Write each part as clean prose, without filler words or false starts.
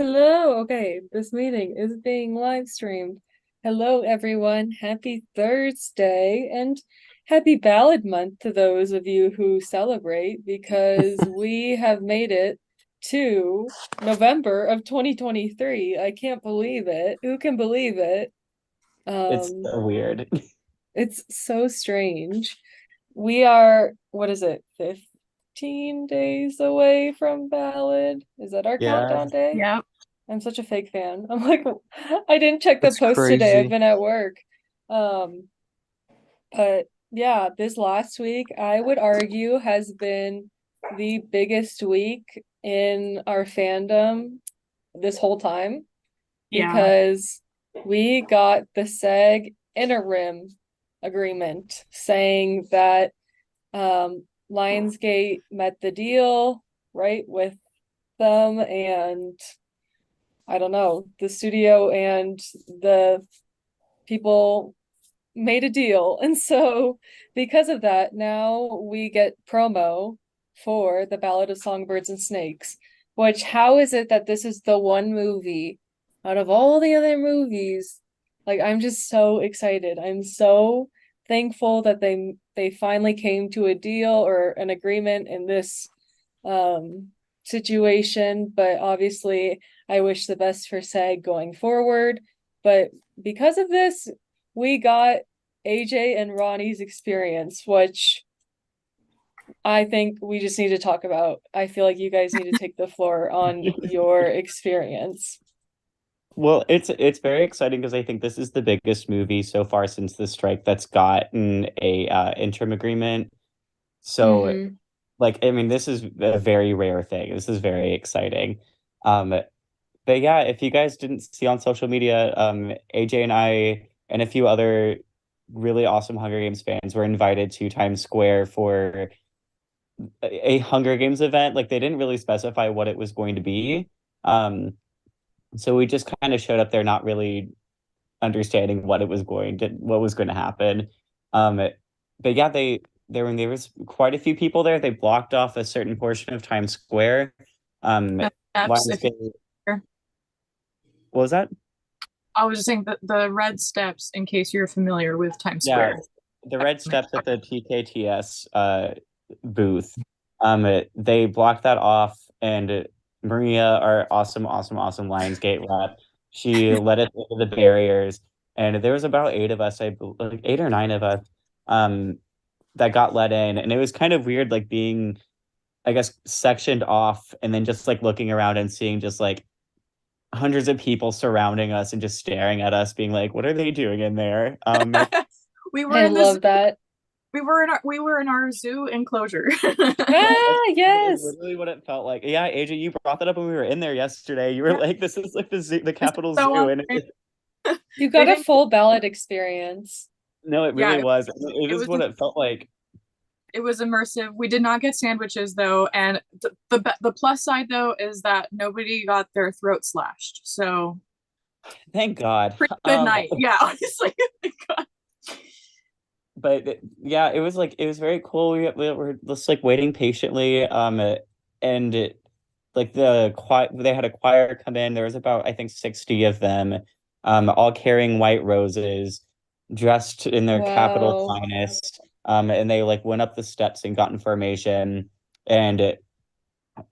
Hello. Okay, this meeting is being live streamed. Hello, everyone. Happy Thursday and happy Ballad Month to those of you who celebrate because we have made it to November of 2023. I can't believe it. Who can believe it? It's Um, so weird. it's so strange. We are, what is it, 15 days away from Ballad? Is that our Yeah, countdown day? Yep. I'm such a fake fan. I'm like, I didn't check the it's post today. I've crazy. been at work. Um, but yeah, this last week, I would argue, has been the biggest week in our fandom this whole time Yeah. because we got the SEG interim agreement saying that Lionsgate met the deal, right, with them and I don't know, the studio and the people made a deal. And so, because of that, now we get promo for The Ballad of Songbirds and Snakes. Which, how is it that this is the one movie out of all the other movies? Like, I'm just so excited. I'm so thankful that they finally came to a deal or an agreement in this situation, but obviously I wish the best for SAG going forward. But because of this, we got AJ and Ronnie's experience, which I think we just need to talk about. I feel like you guys need to take the floor on your experience. Well, it's very exciting because I think this is the biggest movie so far since the strike that's gotten a interim agreement. So, Mm-hmm. like, I mean, this is a very rare thing. This is very exciting. Um, but yeah, if you guys didn't see on social media, AJ and I and a few other really awesome Hunger Games fans were invited to Times Square for a Hunger Games event. Like they didn't really specify what it was going to be. Um, so we just kind of showed up there not really understanding what was going to happen. But yeah, there was quite a few people there. They blocked off a certain portion of Times Square. Um, Steps, if Lionsgate, you're, what was that? I was just saying that the red steps, in case you're familiar with Times Yeah, Square. the red steps at the TKTS booth. They blocked that off, and Maria, our awesome Lionsgate rep, she led us over the barriers, and there was about eight of us, like eight or nine of us, um, that got let in, and it was kind of weird, like being, I guess, sectioned off, and then just like looking around and seeing just like hundreds of people surrounding us and just staring at us, being like, "What are they doing in there?" We were I in the zoo. love that. We were in our zoo enclosure. Ah, That's yes. literally what it felt like. Yeah, AJ, you brought that up when we were in there yesterday. You were Yeah, like, "This is like the zoo, the this is Capitol so Zoo," and awesome. You They got a didn't. full ballot experience. no, it Yeah, really was. It it is was what it felt like. it was immersive. We did not get sandwiches though, and the plus side though is that nobody got their throat slashed. So Thank God. pretty good night. Yeah, honestly. Yeah, it was like it was very cool. We were just like waiting patiently. And like the choir, they had a choir come in. There was about I think 60 of them, all carrying white roses, dressed in their capital Wow. finest. And they like went up the steps and got in formation. And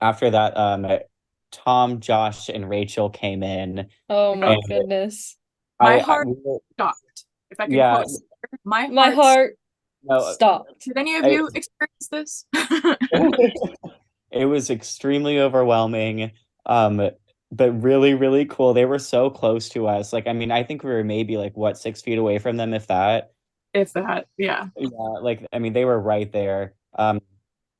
after that, Tom, Josh, and Rachel came in, Oh Oh, my and goodness. my I heart we were, stopped. If I can yeah, quote, my My heart. heart no, stopped. Did any of I. you experience this? It was extremely overwhelming, um, but really, really cool. They were so close to us. Like, I mean, I think we were maybe like what 6 feet away from them, if that. If that, yeah. Yeah, like I mean, they were right there. And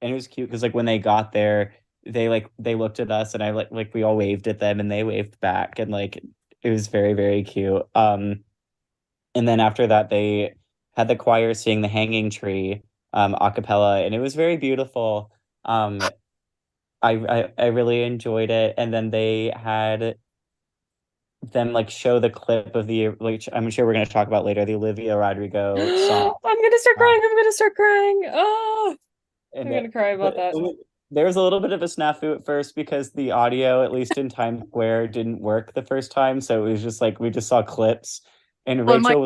it was cute because like when they got there, they looked at us and I like we all waved at them and they waved back and like it was very, very cute. And then after that, they had the choir sing the Hanging Tree, a cappella, and it was very beautiful. Um, I really enjoyed it. And then they had them like show the clip of the like I'm sure we're gonna talk about later, the Olivia Rodrigo song. I'm gonna start Um, crying. I'm gonna start crying. Oh, I'm and gonna cry but about that. there was a little bit of a snafu at first because the audio, at least in Times Square, didn't work the first time. So it was just like we just saw clips, and Well, I'm like,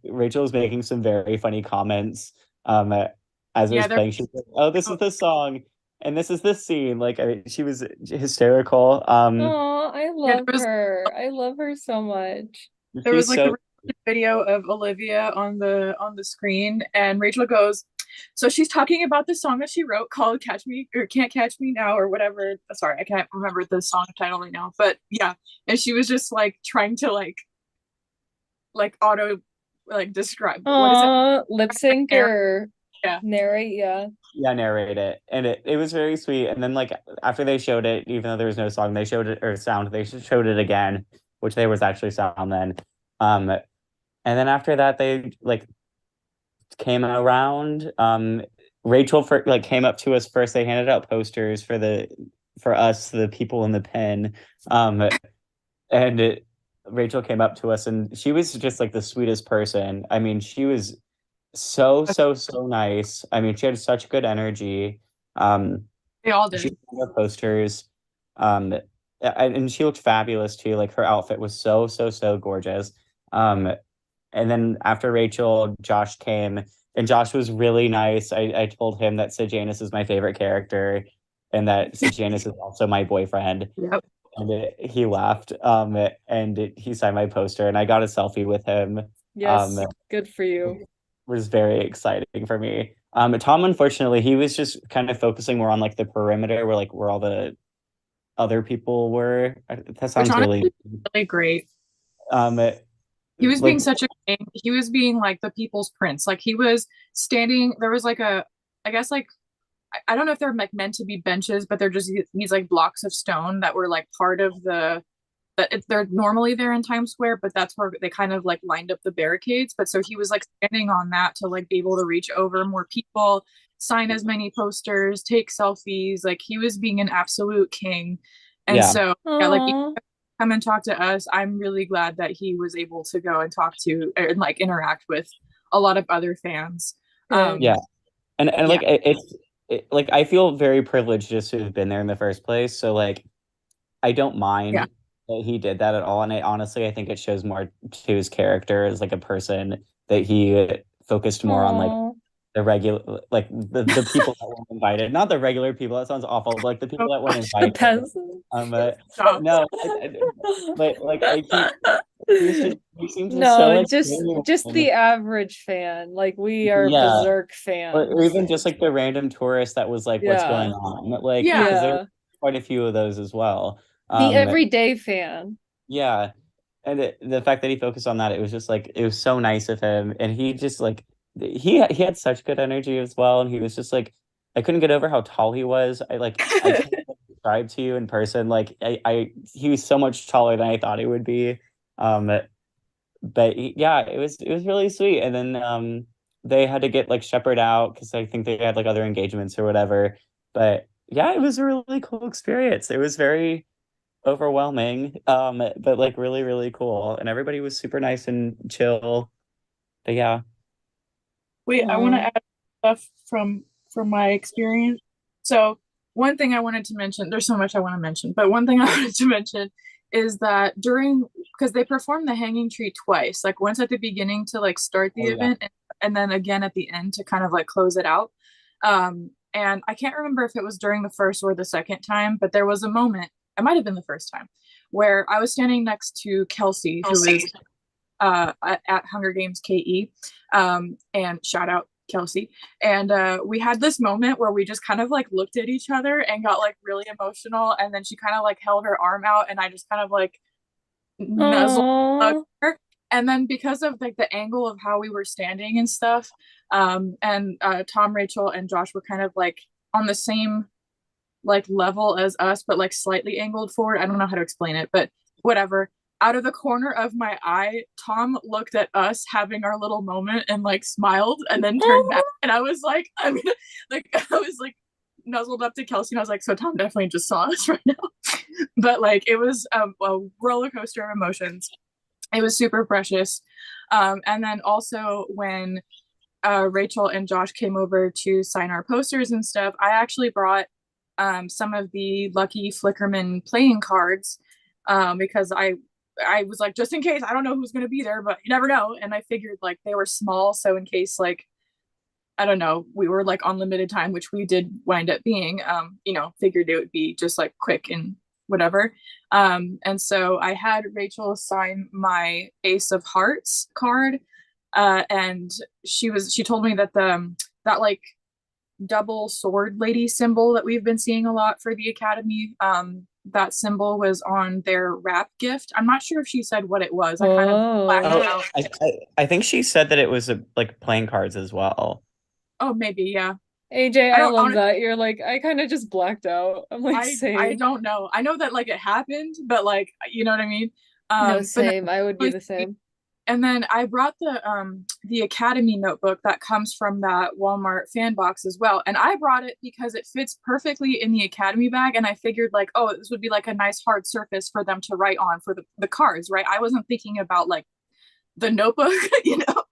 Rachel was making some very funny comments. As it yeah, was they're playing, she was like, "Oh, this is the song, and this is this scene." Like, she was hysterical. Oh, I yeah, love her. I love her so much. there was She's like so the video of Olivia on the screen, and Rachel goes, so she's talking about the song that she wrote called "Catch Me" or "Can't Catch Me Now" or whatever. Sorry, I can't remember the song title right now, but yeah, and she was just like trying to auto describe what is it Lip sync there? or Yeah, narrate, yeah. yeah, narrate it, and it was very sweet. And then like after they showed it, even though there was no song, they showed it or sound. They showed it again, which there was actually sound then. And then after that, they like came around. Rachel came up to us first. They handed out posters for us, the people in the pen. And Rachel came up to us, and she was just like the sweetest person. I mean, she was so nice. I mean, she had such good energy. Um, they all she did. had posters. And she looked fabulous too. Like her outfit was so gorgeous. Um, and then after Rachel, Josh came, and Josh was really nice. I told him that Sejanus is my favorite character, and that Sejanus is also my boyfriend. Yep. And he laughed. And he signed my poster, and I got a selfie with him. Yes, good for you. Was very exciting for me. Tom, unfortunately, he was just kind of focusing more on like the perimeter, where all the other people were. That Which sounds honestly really is really great. um He was being like such a king. He was being like the people's prince. Like he was standing. There was like I guess like I don't know if they're like meant to be benches, but they're just these like blocks of stone that were like part of they're normally there in Times Square, but that's where they kind of like lined up the barricades. But so he was like standing on that to like be able to reach over more people, sign as many posters, take selfies. Like he was being an absolute king. And yeah. so yeah, like Oh, come and talk to us. I'm really glad that he was able to go and talk to and like interact with a lot of other fans. good. Yeah. And Yeah, like like I feel very privileged just to have been there in the first place. So like I don't yeah, mind that he did that at all. And I think it shows more to his character as like a person, that he focused more on like Oh, the regular, like the people that weren't invited, not the regular people. That sounds awful. But like the oh, people that weren't the invited. peasant. stop. No, but like he seems just so No, like just genuine. the average fan. Like we are Yeah, berserk or fans. even just like the random tourist that was like, "What's going Yeah. on?" Like, Yeah, because there were Yeah. quite a few of those as well. The Um, everyday fan. yeah, and the fact that he focused on that, it was just like it was so nice of him, and he just like he had such good energy as well, and he was just like I couldn't get over how tall he was. I can't describe to you in person. Like he was so much taller than I thought he would be. Um, but yeah, it was really sweet. And then they had to get like shepherd out because I think they had like other engagements or whatever. But yeah, it was a really cool experience. It was very overwhelming, but like really cool, and everybody was super nice and chill. But yeah. wait, I want to Oh, add stuff from my experience. So one thing I wanted to mention, there's so much I want to mention, but one thing I wanted to mention is that during because they performed the hanging tree twice, like once at the beginning to like start the Oh yeah. event and then again at the end to kind of like close it out. And I can't remember if it was during the first or the second time, but there was a moment, it might have been the first time, where I was standing next to Kelsey, who is at Hunger Games KE, and shout out Kelsey. And we had this moment where we just kind of like looked at each other and got like really emotional. And then she kind of like held her arm out, and I just kind of like nuzzled oh, her. And then because of like the angle of how we were standing and stuff, and Tom, Rachel, and Josh were kind of like on the same like level as us, but like slightly angled forward. I don't know how to explain it, but whatever. Out of the corner of my eye, Tom looked at us having our little moment and like smiled and then turned back. And I was like, I mean, like I was like nuzzled up to Kelsey and I was like, so Tom definitely just saw us right now. But like it was a roller coaster of emotions. It was super precious. And then also when Rachel and Josh came over to sign our posters and stuff, I actually brought some of the Lucky Flickerman playing cards, because I was like, just in case, I don't know who's gonna be there, but you never know. And I figured like they were small, so in case like I don't know, we were like on limited time, which we did wind up being, figured it would be just like quick and whatever. And so I had Rachel sign my Ace of Hearts card. And she told me that that like double sword lady symbol that we've been seeing a lot for the Academy, that symbol was on their wrap gift. I'm not sure if she said what it was. I kind of blacked Oh, it Oh, out. I think she said that it was like playing cards as well. Oh, maybe, yeah. AJ, I I don't love that. You're like, I kind of just blacked out. I'm like, I same. don't know. I know that like it happened, but like you know what I mean. No, But no, same. I would be really the sweet. same. And then I brought the Academy notebook that comes from that Walmart fan box as well. And I brought it because it fits perfectly in the Academy bag. And I figured like, oh, this would be like a nice hard surface for them to write on for the cards, right? I wasn't thinking about like the notebook, you know?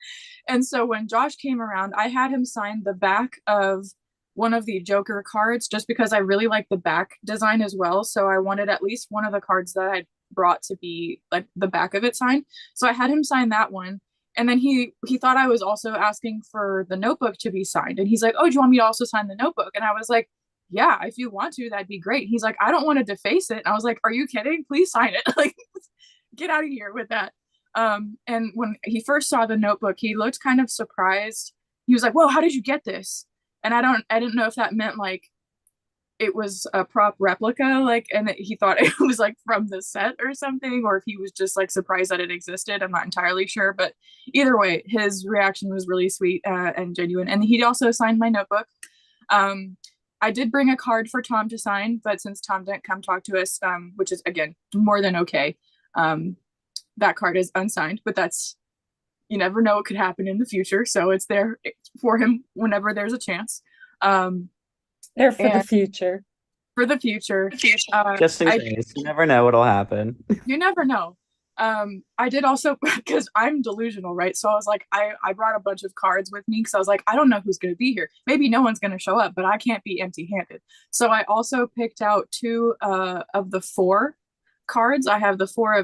And so when Josh came around, I had him sign the back of one of the Joker cards just because I really like the back design as well. So I wanted at least one of the cards that I brought to be like the back of it signed. So I had him sign that one. And then he thought I was also asking for the notebook to be signed. And he's like, "Oh, do you want me to also sign the notebook?" And I was like, "Yeah, if you want to, that'd be great." He's like, "I don't want to deface it." And I was like, "Are you kidding? Please sign it." Like, get out of here with that. And when he first saw the notebook, he looked kind of surprised. He was like, "Whoa, how did you get this?" And I didn't know if that meant like it was a prop replica, like, and he thought it was like from the set or something, or if he was just like surprised that it existed. I'm not entirely sure, but either way, his reaction was really sweet and genuine. And he also signed my notebook. Um, I did bring a card for Tom to sign, but since Tom didn't come talk to us, which is again more than okay, um, that card is unsigned. But that's you never know what could happen in the future, so it's there for him whenever there's a chance. Um, There for the and future. for the future. Just in I case. You never know what'll happen. You never know. I did also because I'm delusional, right? So I was like, I brought a bunch of cards with me because I was like, I don't know who's gonna be here. Maybe no one's gonna show up, but I can't be empty-handed. So I also picked out two of the four cards. I had the four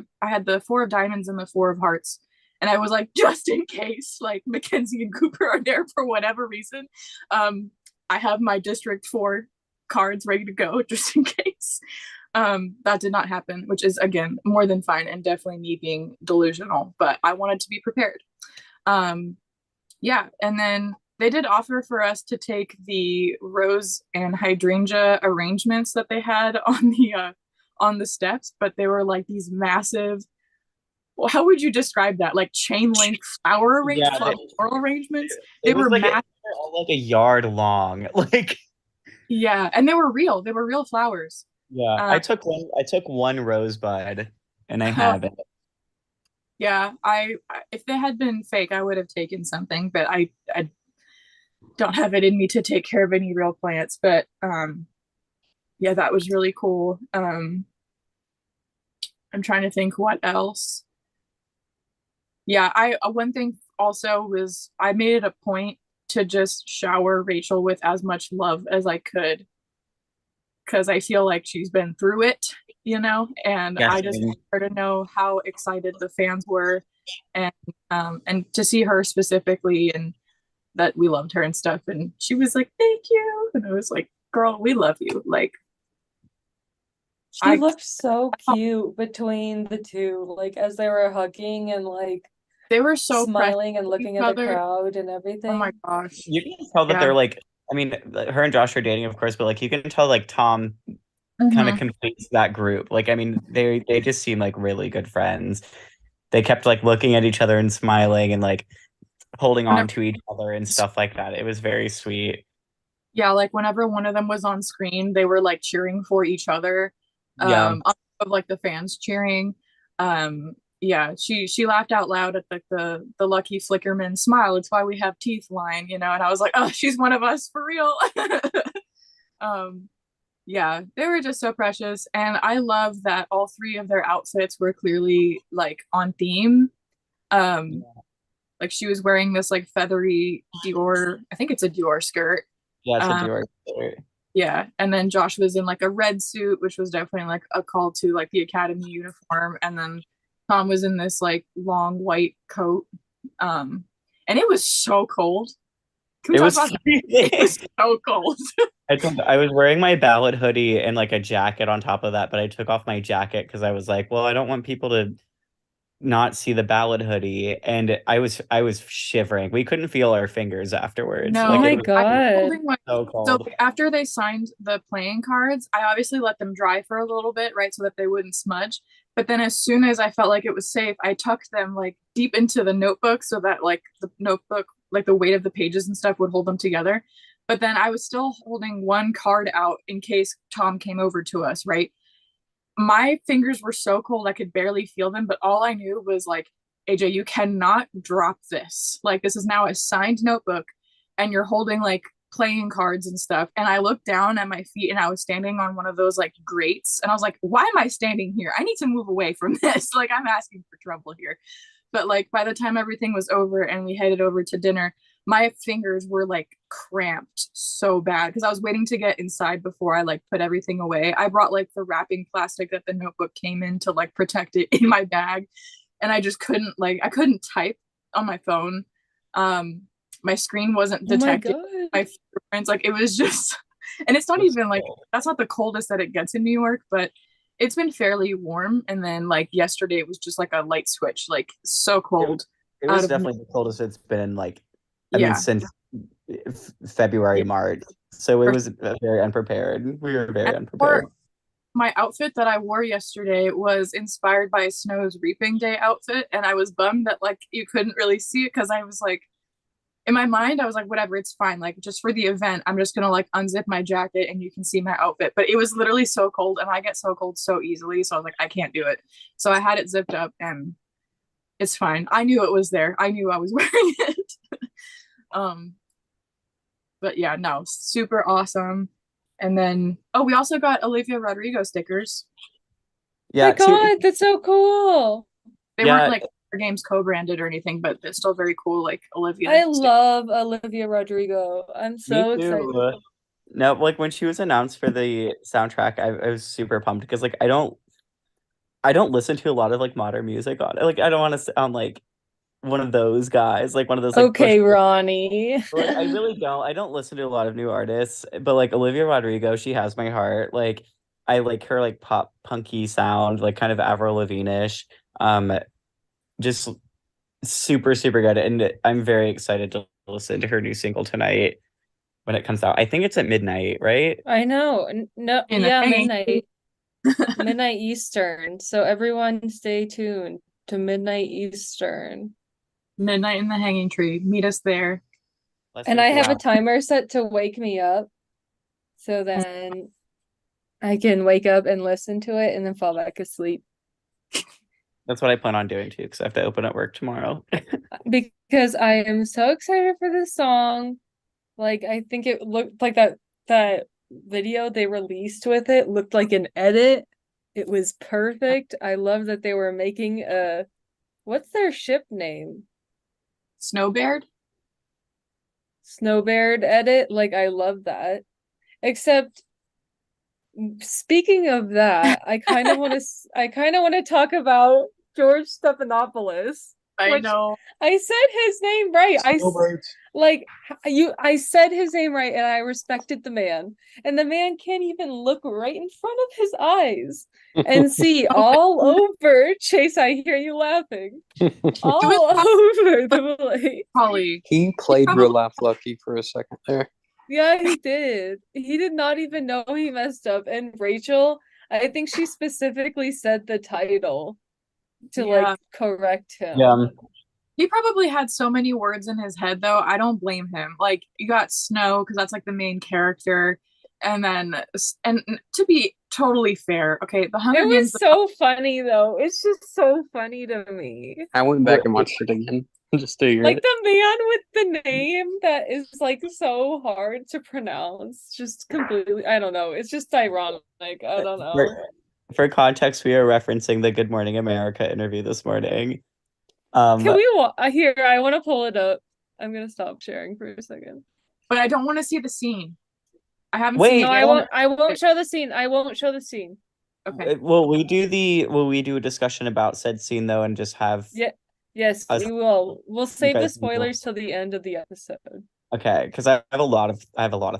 of diamonds and the four of hearts. And I was like, just in case, like Mackenzie and Cooper are there for whatever reason. I have my District 4 cards ready to go just in case. That did not happen, which is again more than fine and definitely me being delusional, but I wanted to be prepared. Yeah, and then they did offer for us to take the rose and hydrangea arrangements that they had on the steps, but they were like these massive, well, how would you describe that? Like chain link Yeah, floral arrangements. it They was were like massive. they're all like a yard long. Like Yeah, and they were real. They were real flowers. yeah, Um, I took one rosebud and I oh, have it. yeah, if they had been fake, I would have taken something, but I don't have it in me to take care of any real plants. But yeah, that was really cool. I'm trying to think what else. Yeah, I one thing also was I made it a point to just shower Rachel with as much love as I could because I feel like she's been through it, and Yes, I I just mean, want her to know how excited the fans were and to see her specifically and that we loved her and stuff. And she was like, "Thank you." And I was like, "Girl, we love you." Like She I looked so cute between the two, like as they were hugging and like they were so precious smiling and to each looking at the other. crowd and Oh my everything. gosh. you can tell that Yeah. they're like, I mean, her and Josh are dating, of course, but like you can tell like Tom kind of Hmm. completes that group. Like, I mean, they just seem like really good friends. They kept like looking at each other and smiling and like holding on Whenever, to each other and stuff like that. It was very sweet. yeah, like whenever one of them was on screen, they were like cheering for each other. Yeah. On top of like the fans cheering. Yeah, she laughed out loud at the Lucky Flickerman smile. It's why we have teeth line, and I was like, oh, she's one of us for real. um, yeah, they were just so precious, and I love that all three of their outfits were clearly like on theme. Um, like she was wearing this like feathery Dior, I think it's a Dior skirt. Yeah, it's a Um, Dior skirt. Yeah, and then Josh was in like a red suit, which was definitely like a call to like the academy uniform, and then Tom was in this like long white coat. Um, and it was so cold. Can we It talk was about that? It freezing. was so cold. I was wearing my Ballad hoodie and like a jacket on top of that, but I took off my jacket because I was like, well, I don't want people to not see the Ballad hoodie, and I was shivering. We couldn't feel our fingers afterwards. Oh Like No, my it was I was God. holding my so so cold. like, after they signed the playing cards, I obviously let them dry for a little bit, right, so that they wouldn't smudge. But then as soon as I felt like it was safe, I tucked them like deep into the notebook so that like the notebook, like the weight of the pages and stuff would hold them together. But then I was still holding one card out in case Tom came over to us, right? My fingers were so cold I could barely feel them, but all I knew was like, AJ, you cannot drop this. Like, this is now a signed notebook, and you're holding like playing cards and stuff. And I looked down at my feet and I was standing on one of those like grates. And I was like, why am I standing here? I need to move away from this. Like, I'm asking for trouble here. But like by the time everything was over and we headed over to dinner, my fingers were like cramped so bad because I was waiting to get inside before I like put everything away. I brought like the wrapping plastic that the notebook came in to like protect it in my bag, and I just couldn't like I couldn't type on my phone. Um my screen wasn't Oh my detecting God. my fingerprints. Like it was just and it's not It was even like cold. that's not the coldest that it gets in New York, but it's been fairly warm. And then like yesterday it was just like a light switch, like so It, cold it out was of definitely the coldest it's been in like, I mean, yeah. since February, Yeah. March. So it For was very unprepared. We were very And unprepared. for my outfit that I wore yesterday was inspired by Snow's Reaping Day outfit, and I was bummed that like you couldn't really see it because I was like, in my mind, I was like, whatever, it's fine. Like just for the event, I'm just gonna like unzip my jacket and you can see my outfit. But it was literally so cold, and I get so cold so easily, so I was like, I can't do it. So I had it zipped up, and it's fine. I knew it was there. I knew I was wearing it. um, but yeah, no, super awesome. And then, oh, we also got Olivia Rodrigo stickers. Oh my Yeah, God, that's so cool. They weren't yeah, like games co-branded or anything, but they're still very cool, like Olivia I stickers. love Olivia Rodrigo. I'm me so excited. too. No, like when she was announced for the soundtrack, I was super pumped because like I don't listen to a lot of like modern music on it. Like I don't want to sound like one of those guys, like one of those like Bush. Okay, Ronnie. Like I really don't. I don't listen to a lot of new artists, but like Olivia Rodrigo, she has my heart. Like I like her like pop punky sound, like kind of Avril Lavigne-ish. Just super super good, and I'm very excited to listen to her new single tonight when it comes out. I think it's at midnight, right? I know. No, In the yeah, hanging midnight Eastern. So everyone stay tuned to midnight Eastern. midnight in the hanging tree. Meet us there. Less And than I two have a hours. timer set to wake me up. So then I can wake up and listen to it and then fall back asleep. That's what I plan on doing too, because I have to open at work tomorrow. Because I am so excited for this song. Like I think it looked like that video they released with it looked like an edit. It was perfect. I love that they were making a what's their ship name? Snowbeard? Snowbeard edit. Like I love that. Except speaking of that, I kind of want to talk about George Stephanopoulos, I which know. I said his name right. Snowbirds. Like I said his name right and I respected the man. And the man can't even look right in front of his eyes and see Oh, all over. Chase, I hear you laughing. it was All over the place. probably He he played probably real laugh lucky for a second there. Yeah, he did. He did not even know he messed up. And Rachel, I think she specifically said the title to like yeah. correct Yeah. him. He probably had so many words in his head though. I don't blame him. Like you got Snow because that's like the main character. And then and to be totally fair, okay, the It Hunger Games was so funny though. It's just so funny to me. I went back and watched it again just to hear Like it. the man with the name that is like so hard to pronounce, just completely, I don't know. It's just ironic. I don't For, know. for context, we are referencing the Good Morning America interview this morning. Can we here, I want to pull it up. I'm gonna stop sharing for a second. but I don't want to see the scene. I haven't Wait, seen No, it I yet. won't. I won't show the scene. I won't show the scene. Okay. will we do a discussion about said scene though, and just have Yeah. Yes, us, we will. We'll save the guys know. spoilers till the end of the episode. okay, because I have a lot of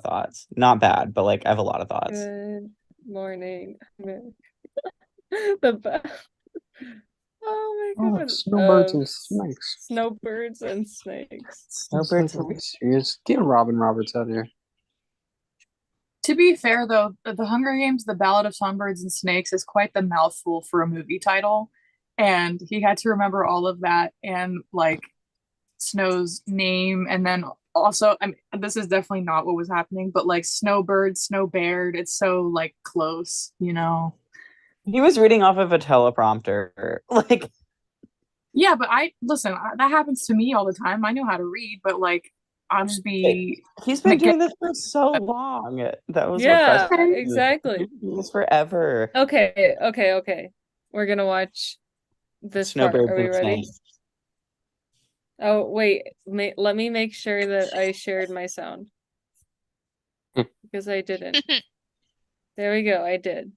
thoughts. Not bad, but like I have a lot of thoughts. Good morning. The best. Oh my Oh, god. it's snowbirds and snakes. Snowbirds and snakes. Snowbirds. Are we serious? Get Robin Roberts out here. To be fair, though, The Hunger Games: The Ballad of Songbirds and Snakes is quite the mouthful for a movie title, and he had to remember all of that and like Snow's name, and then also, I mean, this is definitely not what was happening, but like Snowbird, Snowbeard, it's so like close, you know. He was reading off of a teleprompter. Like, Yeah, but that happens to me all the time. I know how to read, but like I'll just be he's been like, doing this for so long. That was Yeah, refreshing. exactly. He's been doing this forever. Okay. We're gonna watch this part. Snowbirds Are we and ready? snakes. Oh, wait. Let me make sure that I shared my sound. Because I didn't. There we go. I did.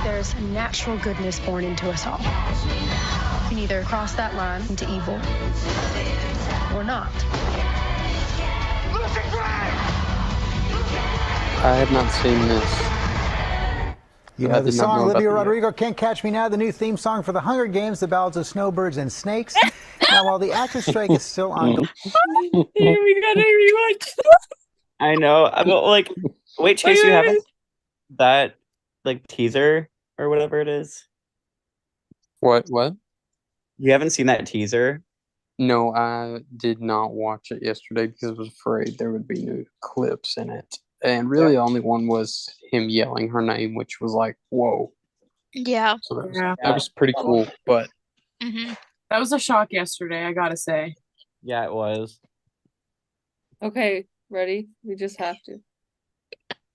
There's a natural goodness born into us all. You can either cross that line into evil or not. I have not seen this. You I know the did not song know about Olivia the- Rodrigo, Can't Catch Me Now, the new theme song for The Hunger Games, The Ballads of Snowbirds and Snakes. Now, while the actors strike is still ongoing. We gotta rewatch. I know. Well, like, wait, Chase, you haven't that like teaser or whatever it is? What? You haven't seen that teaser? No, I did not watch it yesterday because I was afraid there would be new clips in it. And really, the only one was him yelling her name, which was like, whoa. Yeah. So that was, Yeah. that was pretty cool. But Mm-hmm. that was a shock yesterday, I gotta say. Yeah, it was. Okay, ready? We just have to.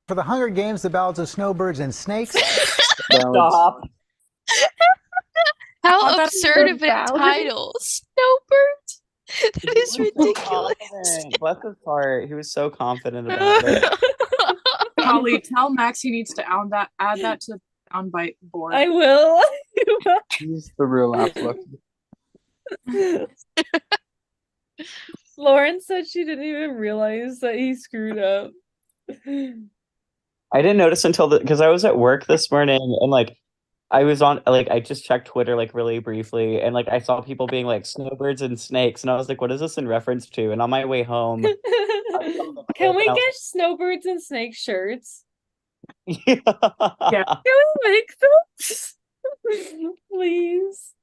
For The Hunger Games, The Ballads of Snowbirds and Snakes. Stop. thought How that absurd was of a valid. title. Snowbirds? That is ridiculous. Bless his heart. He was so confident about it. Holly, tell Max he needs to add that to the soundbite board. I will. he's the real life lucky. Lauren said she didn't even realize that he screwed up. I didn't notice until because I was at work this morning and like I was on like I just checked Twitter like really briefly and like I saw people being like snowbirds and snakes and I was like, what is this in reference to? And on my way home, Can we get snowbirds and snake shirts? yeah. Yeah. Can we make those? Please.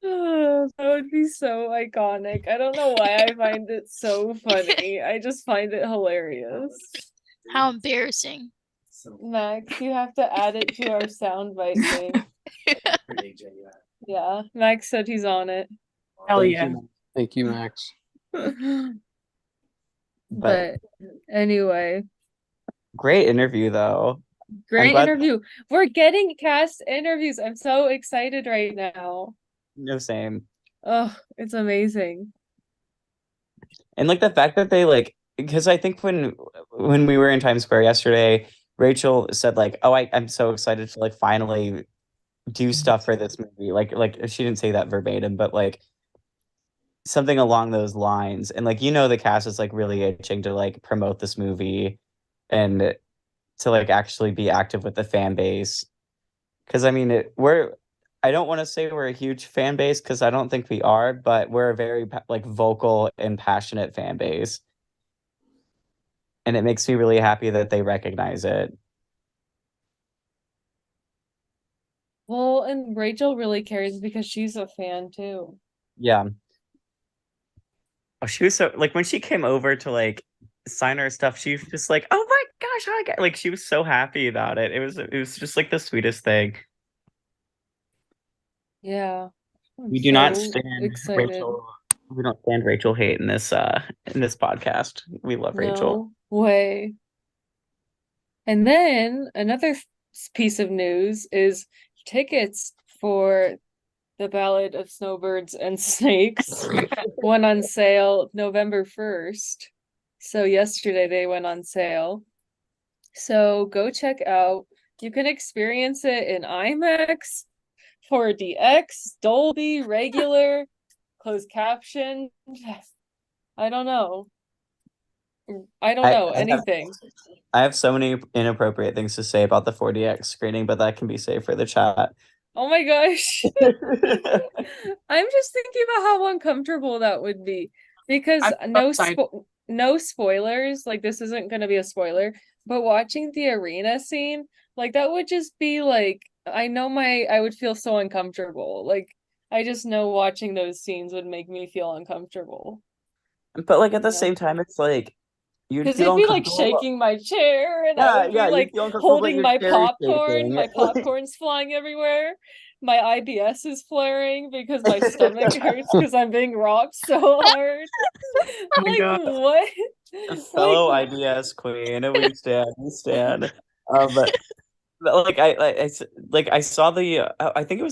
Oh, that would be so iconic. I don't know why I find it so funny. I just find it hilarious. How embarrassing. Max, you have to add it to our soundbite thing. Yeah, Max said he's on it. Hell Thank yeah. you. Thank you, Max. But anyway, Great interview though. great glad- interview. We're getting cast interviews. I'm so excited right now. No, same. Oh, it's amazing. And like the fact that they like because I think when we were in Times Square yesterday, Rachel said like, "Oh, I'm so excited to like finally do stuff for this movie." Like she didn't say that verbatim, but like something along those lines. And like the cast is like really itching to like promote this movie and to like actually be active with the fan base. Because I mean, I don't want to say we're a huge fan base because I don't think we are, but we're a very like vocal and passionate fan base. And it makes me really happy that they recognize it. Well, and Rachel really cares because she's a fan too. Yeah. Oh, she was so like when she came over to like sign our stuff, she was just like, "Oh my gosh, I get like she was so happy about it. It was just like the sweetest thing. Yeah. We do not so stand excited. Rachel. We don't stand Rachel hate in this podcast. We love Rachel. No way. And then another piece of news is tickets for the Ballad of Snowbirds and Snakes went on sale November 1st. So yesterday they went on sale. So go check out. You can experience it in IMAX, 4DX, Dolby, regular, closed caption. I don't know. I don't know anything. I have so many inappropriate things to say about the 4DX screening, but that can be saved for the chat. Oh my gosh. I'm just thinking about how uncomfortable that would be because no spoilers, like this isn't going to be a spoiler, but watching the arena scene, like that would just be like I would feel so uncomfortable. Like I just know watching those scenes would make me feel uncomfortable. But like at the You know? same time, it's like you'd Because feel it'd be like uncomfortable. shaking my chair and I would be Yeah, you'd like feel uncomfortable, like holding your my chair is popcorn. shaking. My popcorn's flying everywhere. My IBS is flaring because my stomach hurts because I'm being rocked so hard. Oh my Like God. what? Fellow Like IBS queen, we stand. But like I saw I think it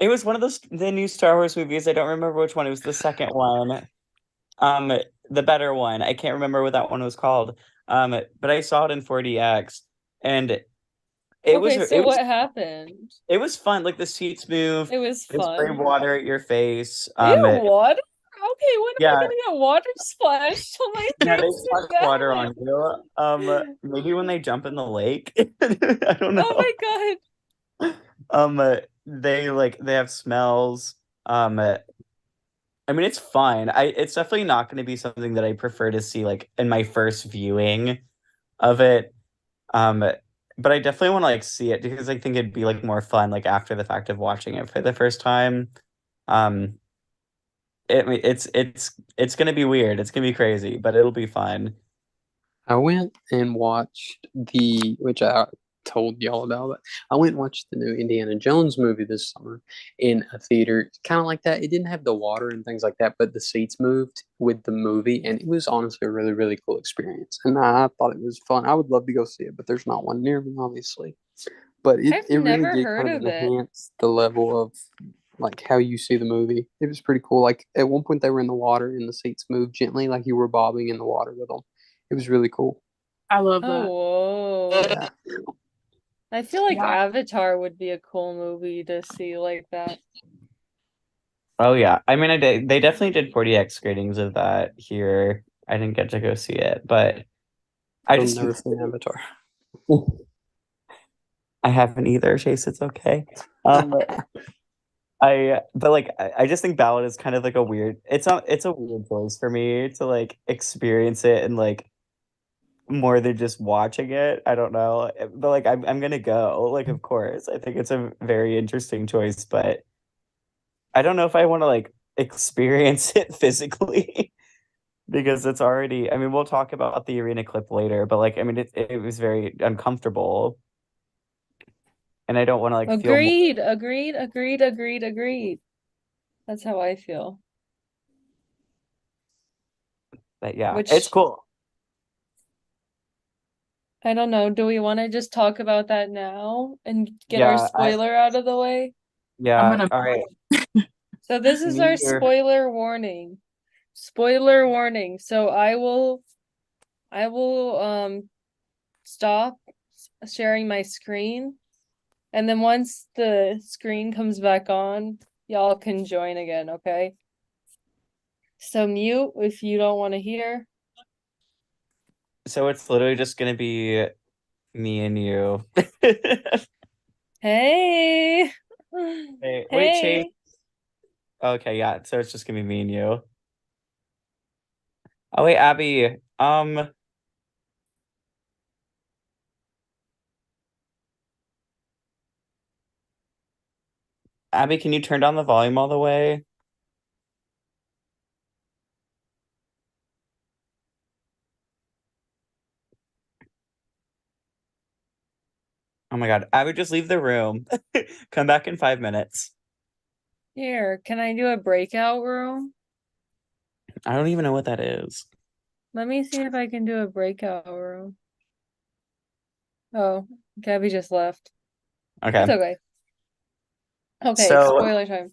was one of the new Star Wars movies. I don't remember which one. It was the second one. Um, the better one. I can't remember what that one was called. But I saw it in 4DX, and okay, so what happened? it was fun. Like the seats move. It was They spray fun. water at your face. Ew, water? Okay, when am I Yeah, gonna get water splashed on my yeah, they face splash water on again? you. Maybe when they jump in the lake. I don't know. Oh my God. They have smells. I mean, it's fine. It's definitely not going to be something that I prefer to see like in my first viewing of it. Um, but I definitely want to like see it because I think it'd be like more fun like after the fact of watching it for the first time. Um, it's gonna be weird. It's gonna be crazy, but it'll be fun. I went and watched which I told y'all about, but I went and watched the new Indiana Jones movie this summer in a theater, kind of like that. It didn't have the water and things like that, but the seats moved with the movie, and it was honestly a really, really cool experience. And I thought it was fun. I would love to go see it, but there's not one near me, obviously. But I've it really never did heard kind of of it. enhance the level of like how you see the movie. It was pretty cool. Like at one point they were in the water and the seats moved gently, like you were bobbing in the water with them. It was really cool. I love that. Oh, whoa. Yeah. I feel like Yeah. Avatar would be a cool movie to see like that. Oh yeah, I mean, they definitely did 4DX screenings of that here. I didn't get to go see it, but I I've just never seen Avatar. I haven't either, Chase. It's okay. I just think Ballad is kind of like a weird. It's a weird choice for me to like experience it and like more than just watching it. I don't know, but like I'm gonna go. Like, of course, I think it's a very interesting choice, but I don't know if I want to like experience it physically because it's already. I mean, we'll talk about the arena clip later, but like, I mean, it was very uncomfortable, and I don't want to like feel more. Agreed. That's how I feel. But yeah, Which it's cool. I don't know. Do we want to just talk about that now and get our Yeah, spoiler out of the way? I'm yeah. gonna All right. So this is Me our either. spoiler warning. Spoiler warning. So I will stop sharing my screen, and then once the screen comes back on, y'all can join again, okay? So mute if you don't want to hear. So it's literally just gonna be me and you. Hey. Wait, Chase. Hey. Okay, yeah. So it's just gonna be me and you. Oh wait, Abby. Abby, can you turn down the volume all the way? Oh my God, Abby, just leave the room. Come back in 5 minutes. Here, can I do a breakout room? I don't even know what that is. Let me see if I can do a breakout room. Oh, Gabby just left. Okay. It's okay. Okay, So spoiler time.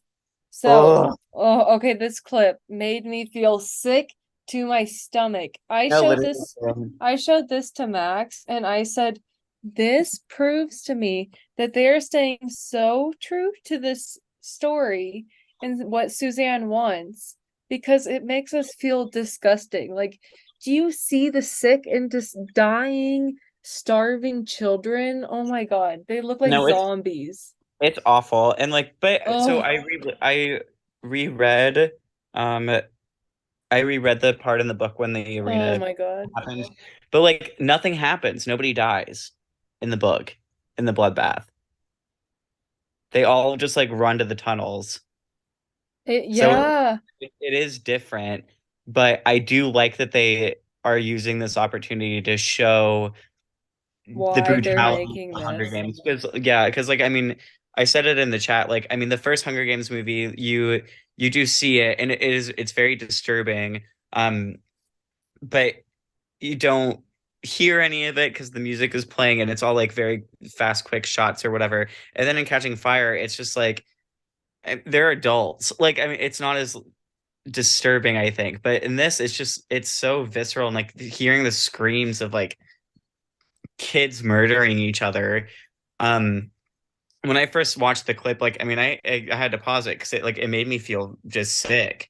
So, oh, okay, this clip made me feel sick to my stomach. No, literally. I showed this to Max and I said, this proves to me that they are staying so true to this story and what Suzanne wants because it makes us feel disgusting. Like, do you see the sick and just dying, starving children? Oh my God, they look like No, zombies. it's awful. And like, but so Oh, I reread um I reread the part in the book when the oh arena my God. happens. But like nothing happens. Nobody dies in the book, in the bloodbath. They all just like run to the tunnels. So Yeah. it is different, but I do like that they are using this opportunity to show the Why they're brutality of making the Hunger this. Games. Because like I mean, I said it in the chat. Like I mean, the first Hunger Games movie, you do see it, and it's very disturbing. But you don't hear any of it because the music is playing, and it's all like very fast, quick shots or whatever. And then in Catching Fire, it's just like they're adults. Like I mean, it's not as disturbing, I think. But in this, it's so visceral and like hearing the screams of like kids murdering each other. Um, when I first watched the clip, like I mean, I had to pause it because it made me feel just sick.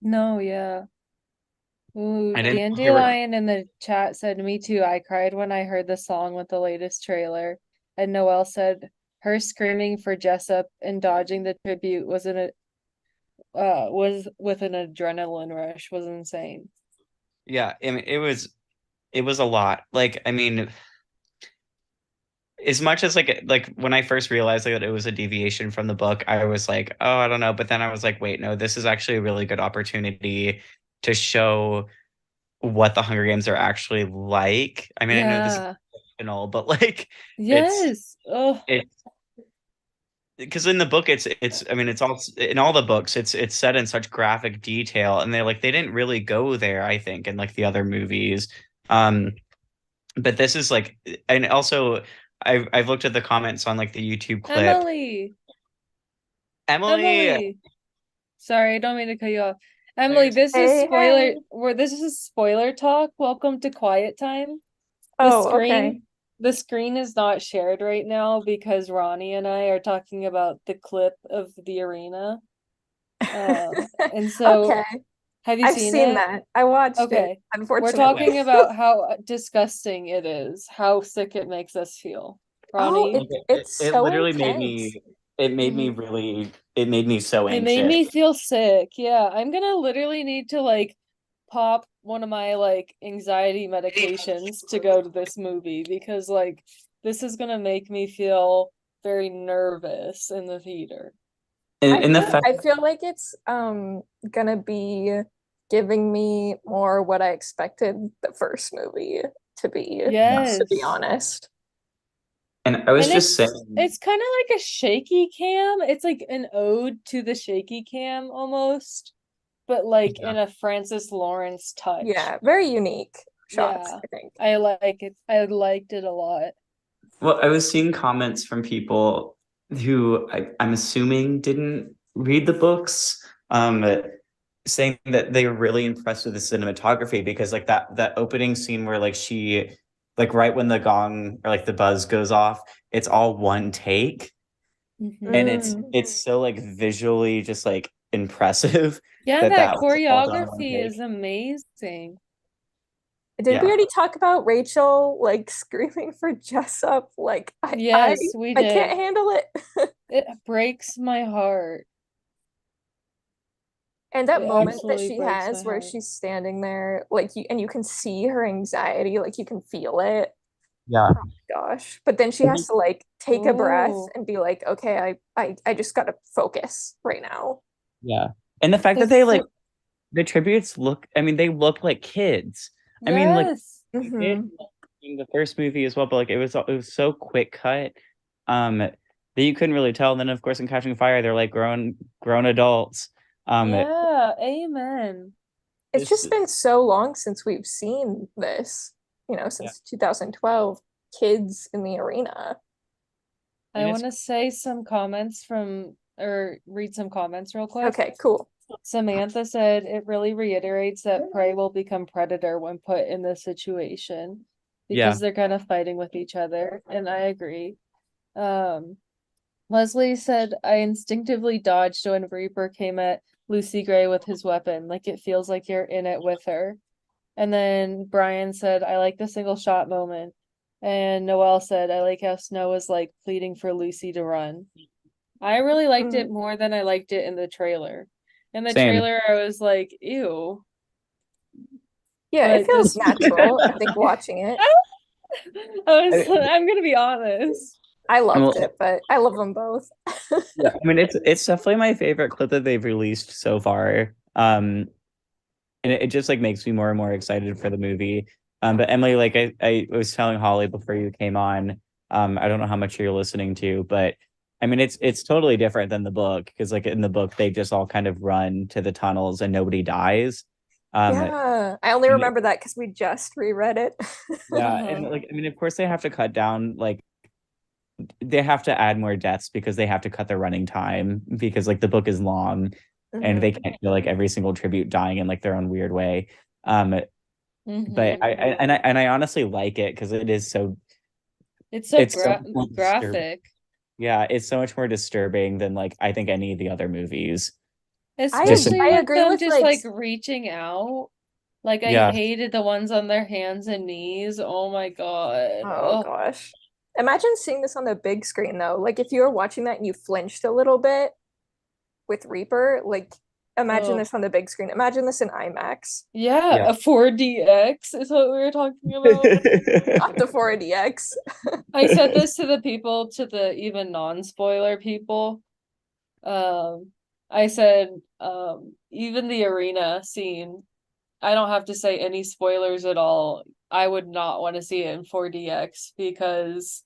No, yeah. Ooh, I didn't hear it. Dandelion in the chat said, me too. I cried when I heard the song with the latest trailer. And Noelle said, her screaming for Jessup and dodging the tribute was with an adrenaline rush was insane. Yeah, I mean, it was a lot. Like I mean, as much as like when I first realized that it was a deviation from the book, I was like, oh, I don't know. But then I was like, wait, no, this is actually a really good opportunity to show what the Hunger Games are actually like. I mean, I know this is Yeah. fictional, but like it's Yes. Oh, it because in the book it's I mean it's all in all the books it's said in such graphic detail, and they didn't really go there, I think, in like the other movies. Um but this is like, and also I've looked at the comments on like the YouTube clip. Emily. Emily, Emily. Sorry, I don't mean to cut you off. no, Emily, you're this is Hey, spoiler hey. where this is spoiler talk. Welcome to Quiet Time. The Oh, okay. screen the screen is not shared right now because Ronnie and I are talking about the clip of the arena. And so Okay. have you I've seen seen it? that. I watched it, Okay. We're unfortunately. talking about how disgusting it is, how sick it makes us feel. Oh, Ronnie, it's it so literally intense. mhm. it made me so It made anxious. me feel sick. Yeah, I'm gonna literally need to like pop one of my like anxiety medications to go to this movie because like this is gonna make me feel very nervous in the theater. And the fact, I feel like it's gonna be giving me more what I expected the first movie to be Yes. honest. and I was And just saying, it's kind of like a shaky cam. It's like an ode to the shaky cam almost, but like yeah. in a Francis Lawrence touch. Yeah, very unique shots, Yeah. I think. I like it. I liked it a lot. Well, I was seeing comments from people who I'm assuming didn't read the books, saying that they were really impressed with the cinematography because like that opening scene where like she like right when the gong or like the buzz goes off, it's all one take, and Mhm. it's so like visually just like impressive Yeah, that that was all done in one choreography is take. amazing. Did we Yeah. already talk about Rachel like screaming for Jessup? Like Yes, we I can't did. handle it. It breaks my heart. And that It moment that absolutely she breaks my has where heart. she's standing there, like you can see her anxiety, like you can feel it. Yeah. Gosh. But then she has to like take a breath Oh, and be like, okay, I just gotta focus right now. Yeah. And the fact that they it's like so the tributes look, I mean, they look like kids. I mean, like yes. they did Hmm. in the first movie as well, but like it was so quick cut, that you couldn't really tell. And then of course in Catching Fire, they're like grown adults. It, Yeah, amen. It's it's just been so long since we've seen this, yeah, since 2012, kids in the arena. I and want it's to say some comments from or read some comments real quick. Okay, cool. Samantha said it really reiterates that prey will become predator when put in this situation because they're kind of fighting with each other, and I agree. Leslie said I instinctively dodged when Reaper came at Lucy Gray with his weapon, like it feels like you're in it with her. And then Brian said I like the single shot moment. And Noelle said I like how Snow was like pleading for Lucy to run. I really liked it more than I liked it in the trailer. In the Same. trailer, I was like, ew. Yeah, But it feels this- natural, I think, watching it. I'm gonna be honest. I loved it, but I love them both. Yeah, I mean it's definitely my favorite clip that they've released so far. And it just like makes me more and more excited for the movie. But Emily, like I was telling Holly before you came on, I don't know how much you're listening to, but I mean it's totally different than the book because like in the book they just all kind of run to the tunnels and nobody dies. Yeah, I only remember that because we just reread it. Yeah, and like I mean, of course they have to cut down like they have to add more deaths because they have to cut their running time because like the book is long and they can't feel like every single tribute dying in like their own weird way. But I honestly like it because it is so it's so graphic. graphic. Yeah, it's so much more disturbing than like I think any of the other movies. Especially I with agree them with just like reaching out. Like I Yeah. hated the ones on their hands and knees. Oh my god. oh gosh. Imagine seeing this on the big screen though. Like if you were watching that and you flinched a little bit with Reaper, like imagine this on the big screen. Imagine this in IMAX. Yeah, a 4DX is what we were talking about. Not the 4DX. I said this to the people, to the even non-spoiler people. I said, even the arena scene, I don't have to say any spoilers at all. I would not want to see it in 4DX because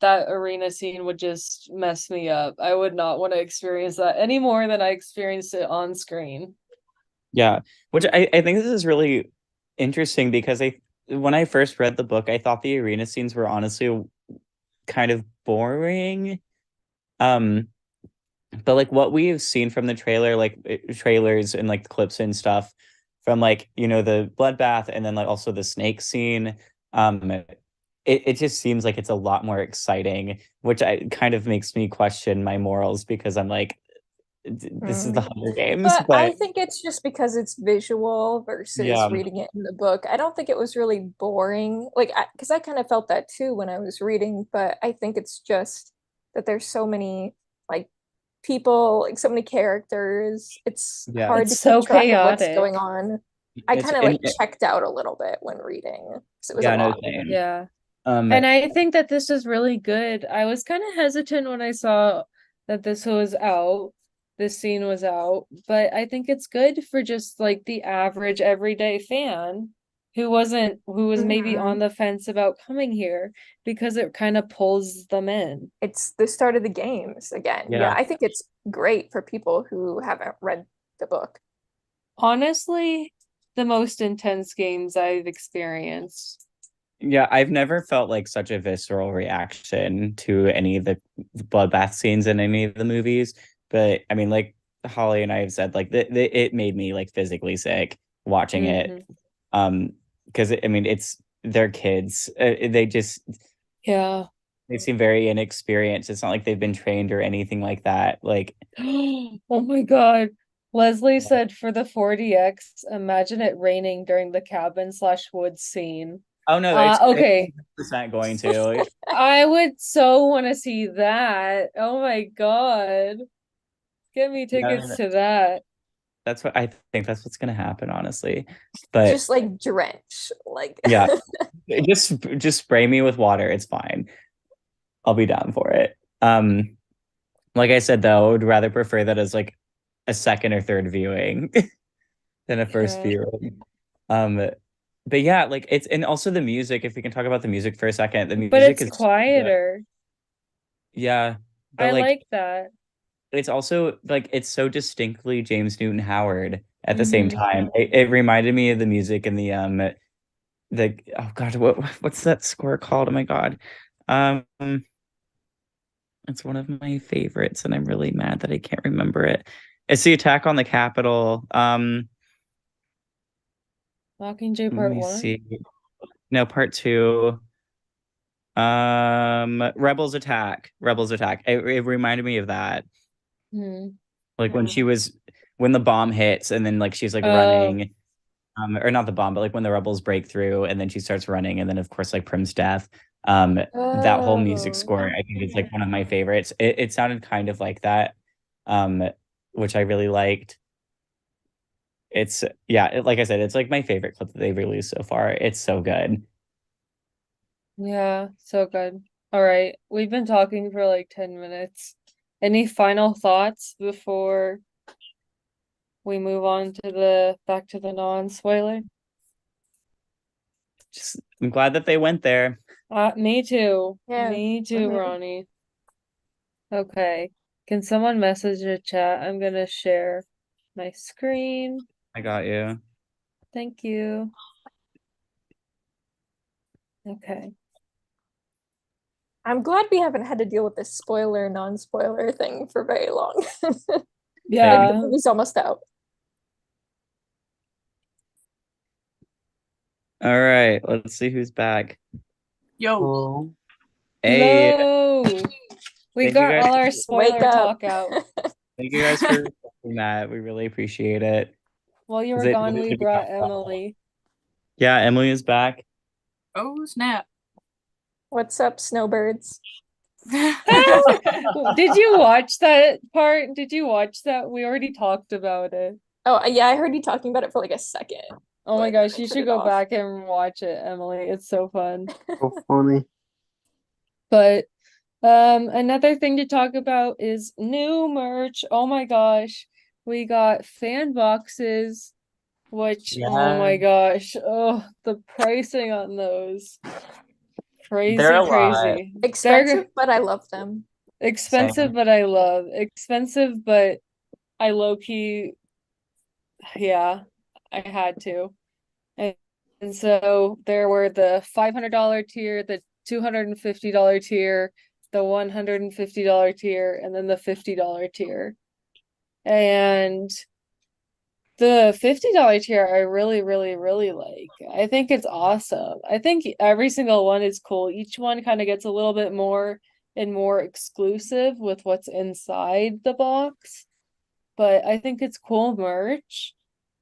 that arena scene would just mess me up. I would not want to experience that any more than I experienced it on screen. Yeah, which I think this is really interesting because when I first read the book, I thought the arena scenes were honestly kind of boring. But like what we've seen from the trailer, like trailers and like clips and stuff from like, you know, the bloodbath and then like also the snake scene, it just seems like it's a lot more exciting, which kind of makes me question my morals because I'm like, this is the Hunger Games. But I think it's just because it's visual versus reading it in the book. I don't think it was really boring. Like, because I kind of felt that too when I was reading, but I think it's just that there's so many like people, like so many characters. It's hard It's to so keep track of what's chaotic. going on. I kind of like checked out a little bit when reading because it was a lot. Yeah. And I think that this is really good. I was kind of hesitant when I saw that this scene was out, but I think it's good for just like the average everyday fan who was maybe on the fence about coming here because it kind of pulls them in. It's the start of the games again. Yeah, I think it's great for people who haven't read the book. Honestly, the most intense games I've experienced. Yeah, I've never felt like such a visceral reaction to any of the bloodbath scenes in any of the movies. But I mean, like Holly and I have said, like it made me like physically sick watching it. Because I mean, it's their kids. They just they seem very inexperienced. It's not like they've been trained or anything like that. Like, oh my God. Leslie said for the 4DX, imagine it raining during the cabin/woods scene. Oh no, that's okay. 100% going to. I would so want to see that. Oh my God. Get me tickets to that. That's what I think that's what's gonna happen, honestly. But just like drench, like yeah. just spray me with water. It's fine. I'll be down for it. Like I said though, I would rather prefer that as like a second or third viewing than a first viewing. But yeah, like it's and also the music, if we can talk about the music for a second. The music is quieter. Yeah. But I like that. It's also like it's so distinctly James Newton Howard at the same time. It reminded me of the music in the oh god, what's that score called? Oh my god. It's one of my favorites, and I'm really mad that I can't remember it. It's the attack on the Capitol. Mockingjay Let Part me 1. see. No, part 2. Rebels Attack. Rebels Attack. It reminded me of that. Hmm. Like when the bomb hits and then like she's like running. Or not the bomb, but like when the rebels break through and then she starts running, and then of course like Prim's death. That whole music Oh. score I think is like one of my favorites. It sounded kind of like that, um, which I really liked. It's like I said, it's like my favorite clip that they've released so far. It's so good. Yeah, so good. All right, we've been talking for like 10 minutes. Any final thoughts before we move on to the back to the non-spoiler? Just I'm glad that they went there. Me too. Yeah. Me too, Mhm. Ronnie. Okay. Can someone message a chat? I'm gonna share my screen. I got you. Thank you. Okay. I'm glad we haven't had to deal with this spoiler, non-spoiler thing for very long. Yeah. The movie's almost out. All right, let's see who's back. Yo. Oh, Hey, Hello. We thank you got guys. all our Wake spoiler up. talk out. Thank you guys for doing that. We really appreciate it. While you 'Cause were it gone, needed we to be brought talked about. Emily. Yeah, Emily is back. Oh, snap. What's up, snowbirds? Did you watch that part? Did you watch that? We already talked about it. Oh, yeah, I heard you talking about it for like a second. Oh my but gosh, I you turned should it go off. back and watch it, Emily. It's so fun. so funny. But another thing to talk about is new merch. Oh my gosh. We got fan boxes, which oh my Yeah. gosh. Oh, the pricing on those. They're a lot. Crazy. Expensive, but I love them. Expensive, Same. but I love. Expensive, but I low key, yeah, I had to. And, and so there were the $500 tier, the $250 tier, the $150 tier, and then the $50 tier. And the $50 tier I really, really, really like. I think it's awesome. I think every single one is cool. Each one kind of gets a little bit more and more exclusive with what's inside the box. But I think it's cool merch.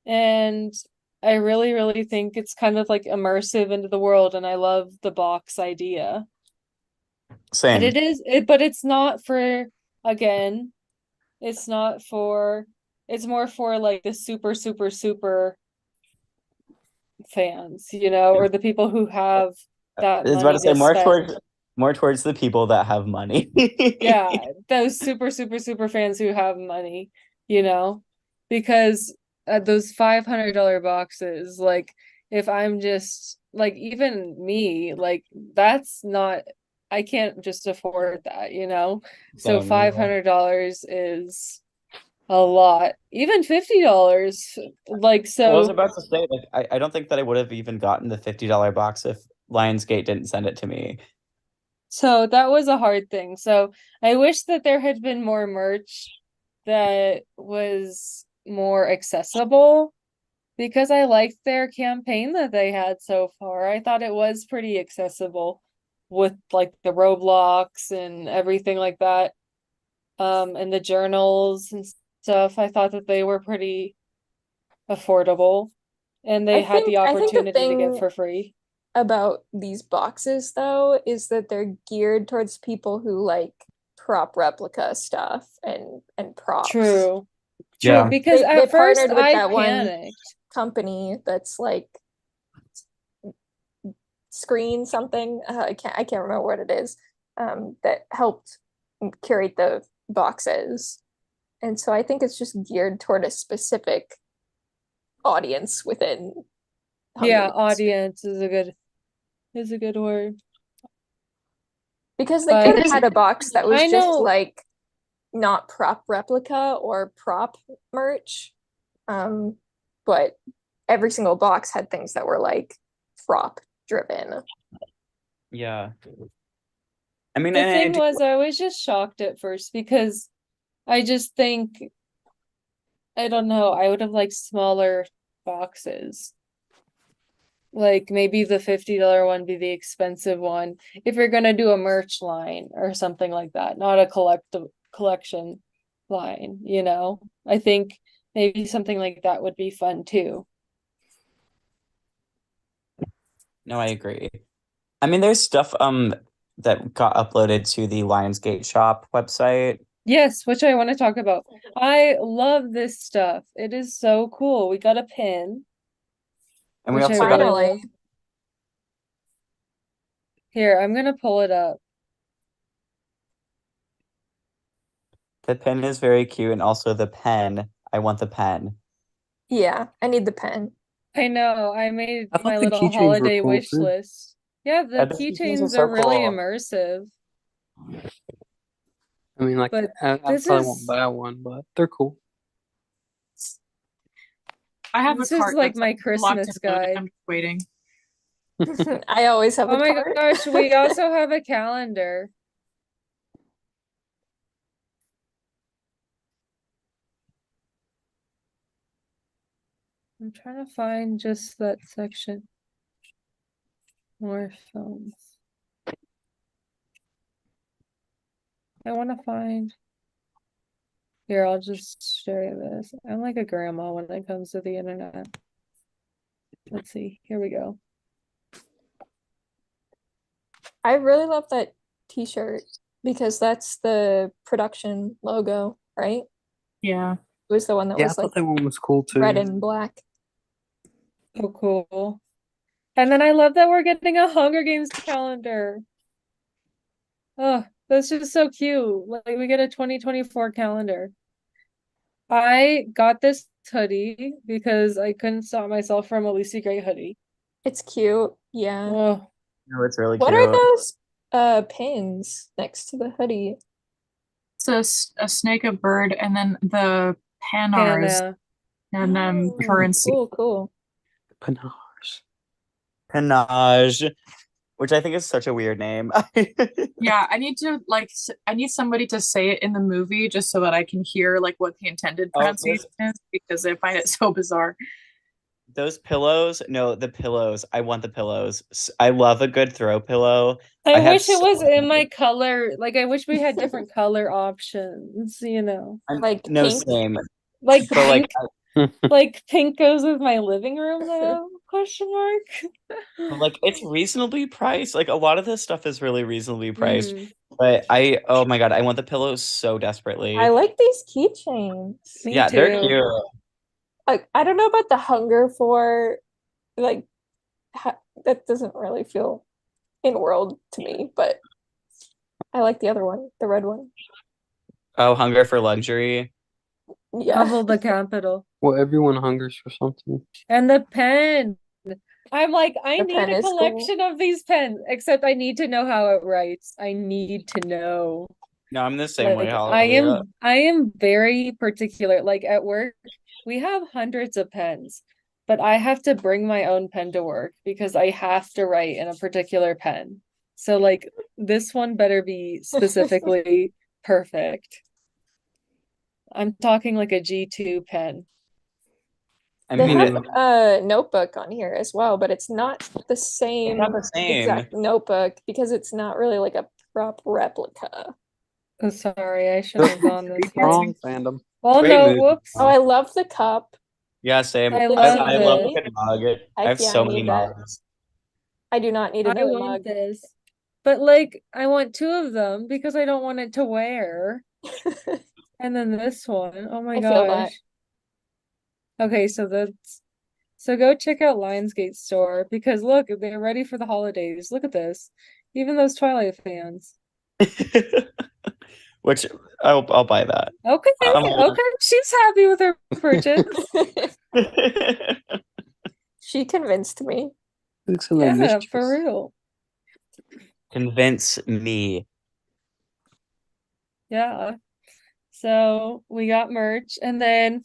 And I really, really think it's kind of like immersive into the world, and I love the box idea. And Same. but it's not for, again, it's not for, it's more for like the super, super, super fans, or the people who have I that was about money to say to spend. more towards the people that have money. Yeah, those super, super, super fans who have money, you know, because those $500 boxes, like if I'm just like even me, like that's not, I can't just afford that. So Same, yeah. $500 is a lot. Even $50, like I was so. about to say, like, I don't think that I would have even gotten the $50 box if Lionsgate didn't send it to me. So that was a hard thing. So I wish that there had been more merch that was more accessible because I liked their campaign that they had so far. I thought it was pretty accessible with like the Roblox and everything like that. And the journals and stuff. I thought that they were pretty affordable and they had the I think the opportunity to get thing for free. about these boxes though is that they're geared towards people who like prop replica stuff and props. True. Yeah. Because They at first partnered with I that one panicked. company that's like Screen something. I can't remember what it is. That helped curate the boxes. And so I think it's just geared toward a specific audience within Hunger Yeah, Games. audience is a good word. Because they But could have had a box that was I just know. like not prop replica or prop merch. But every single box had things that were like prop driven. Yeah. I mean, The and I thing do- was, I was just shocked at first because I just think, I don't know, I would have liked smaller boxes. Like maybe the $50 one be the expensive one if you're gonna do a merch line or something like that, not a collection line, you know? I think maybe something like that would be fun too. no, I agree. I mean, there's stuff that got uploaded to the Lionsgate shop website. Yes, which I want to talk about. I love this stuff. It is so cool. We got a pin, And we which I also got really Finally. love. Here, I'm gonna pull it up. the pen is very cute, and also the pen. I want the pen. Yeah, I need the pen. I know, I made I thought my the little keychains were holiday cool, wish too. list. Yeah, the Yeah, the keychains are keychains so are really cool. immersive. I mean, like, But I this probably won't is buy one, but they're cool. I have this a is cart like that's my locked Christmas and loaded. guide. I'm just waiting. I always have Oh a my cart. gosh, we also have a calendar. I'm trying to find just that section. More films. I want to find. Here, I'll just show you this. I'm like a grandma when it comes to the internet. Let's see. Here we go. I really love that t-shirt because that's the production logo, right? Yeah. It was the one that Yeah, I was like thought that one was cool, too. red and black. Oh, cool. And then I love that we're getting a Hunger Games calendar. Oh, that's just so cute. Like we get a 2024 calendar. I got this hoodie because I couldn't stop myself from a Lucy Gray hoodie. It's cute. Yeah. Oh, No, it's really What cute. are those pins next to the hoodie? It's a snake, a bird, and then the panars Hannah. and then Oh, currency. cool, cool. Panars. Penage, which I think is such a weird name. Yeah, I need to I need somebody to say it in the movie just so that I can hear like what the intended Oh, pronunciation is because I find it so bizarre. Those pillows, no, the pillows. I want the pillows. I love a good throw pillow. I have wish it so was in my many. color. Like I wish we had different color options, you know. Like No, pink. same. Like But like, pink. Like pink goes with my living room though? Question mark. it's reasonably priced. Like a lot of this stuff is really reasonably priced. Mhm. But oh my God, I want the pillows so I desperately. like these keychains. Me Yeah, they're too. cute. Like I don't know about the hunger for like that doesn't really feel in world to me, but I like the other one, the red one. Oh, hunger for luxury. Yeah. Hubble the capital. Well, everyone hungers for something. And the pen. I'm like, I The need pen a is cool. collection of these pens, except I need to know how it writes. I need to know. No, I'm the same way, Like Holly. I am very particular. Like at work, we have hundreds of pens, but I have to bring my own pen to work because I have to write in a particular pen. So like this one better be specifically perfect. I'm talking like a G2 pen. I They mean, have it's a notebook on here as well, but it's not the same not the same. exact notebook because it's not really like a prop replica. Oh, sorry, I shouldn't have gone this way. Wrong fandom. Oh Great no, movie. whoops. Oh, I love the cup. Yeah, same. I The love I love a TV. this. good mug. I Heck have yeah, so I many need that. mugs. I do not need I another want mug. this. But like I want two of them because I don't want it to wear. And then this one. Oh my I feel that. gosh. Okay, so go check out Lionsgate store because look, they're ready for the holidays. Look at this. Even those Twilight fans. Which I'll buy that. Okay, Um, okay. She's happy with her purchase. She convinced me. Looks like Yeah, mischievous. for real. Convince me. Yeah. So we got merch, and then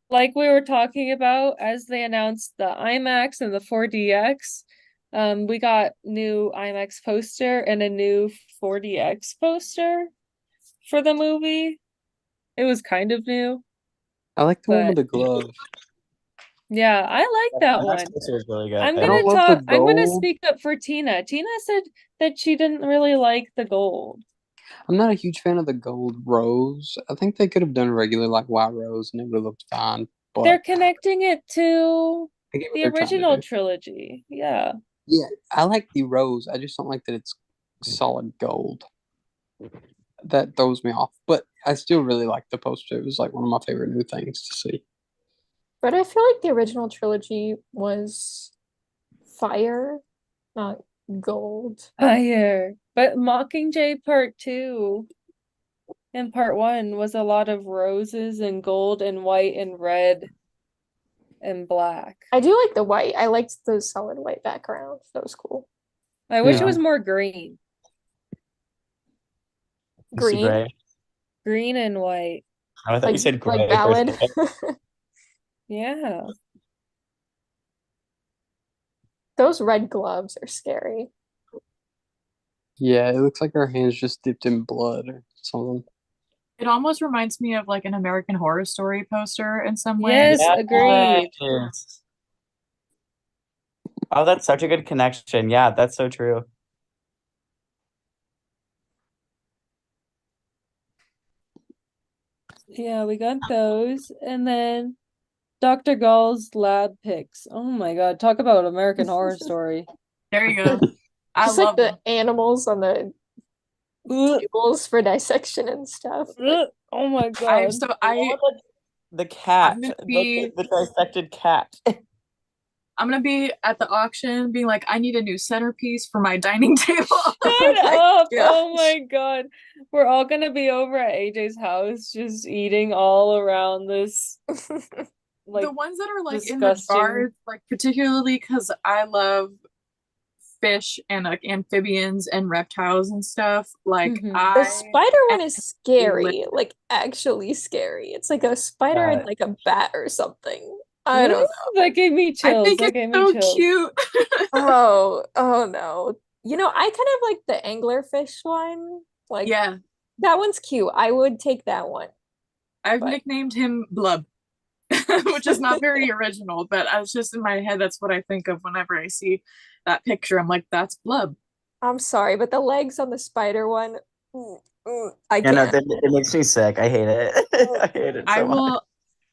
like we were talking about, as they announced the IMAX and the 4DX, We got new IMAX poster and a new 4DX poster for the movie. It was kind of new. I like the one with But- the glove. Yeah, I like that one. poster is really good. I'm I gonna don't love the I'm gonna gold. speak up for Tina. Tina said that she didn't really like the gold. I'm not a huge fan of the gold rose. I think they could have done regular like white rose and it would have looked fine. But They're connecting it to I get what the they're trying to original do. trilogy. Yeah. Yeah, I like the rose. I just don't like that it's solid gold. That throws me off. But I still really like the poster. It was like one of my favorite new things to see. But I feel like the original trilogy was fire, not gold. Fire. But Mockingjay Part 2 and Part 1 was a lot of roses and gold and white and red and black. I do like the white. I liked the solid white background. That was cool. I wish Yeah. it was more green. Lucy Green, Gray. Green and white. I thought you said gray. like for a Ballad. second. Yeah. Those red gloves are scary. Yeah, it looks like her hands just dipped in blood or something. It almost reminds me of like an American Horror Story poster in some Yes, ways. agreed. Yes. Oh, that's such a good connection. Yeah, that's so true. Yeah, we got those. And then Dr. Gall's lab picks. Oh my God. Talk about American Horror Story. There you go. I Just like love the them. animals on the Ugh, tables for dissection and stuff. ugh, oh my God. The cat. I'm gonna be- The dissected cat. I'm gonna be at the auction being like, I need a new centerpiece for my dining table. Shut up. Yeah. Oh my God. We're all gonna be over at AJ's house just eating all around this like The ones that are like in the disgusting. jars, like particularly because I love fish and like amphibians and reptiles and stuff. Like Mhm. The spider one is scary, lit. like actually scary. It's like a spider and like a bat or something. I don't know. That gave me I chills. think That gave it's me so chills. cute. Oh no. You know, I kind of like the anglerfish one. Like Yeah, that one's cute. I would take that one. I've But- nicknamed him Blub, which is not very original, but I was just in my head. That's what I think of whenever I see that picture. I'm like, that's Blub. I'm sorry, but the legs on the spider one, I You know, can't. it makes me sick. I hate it. I hate it I so much. will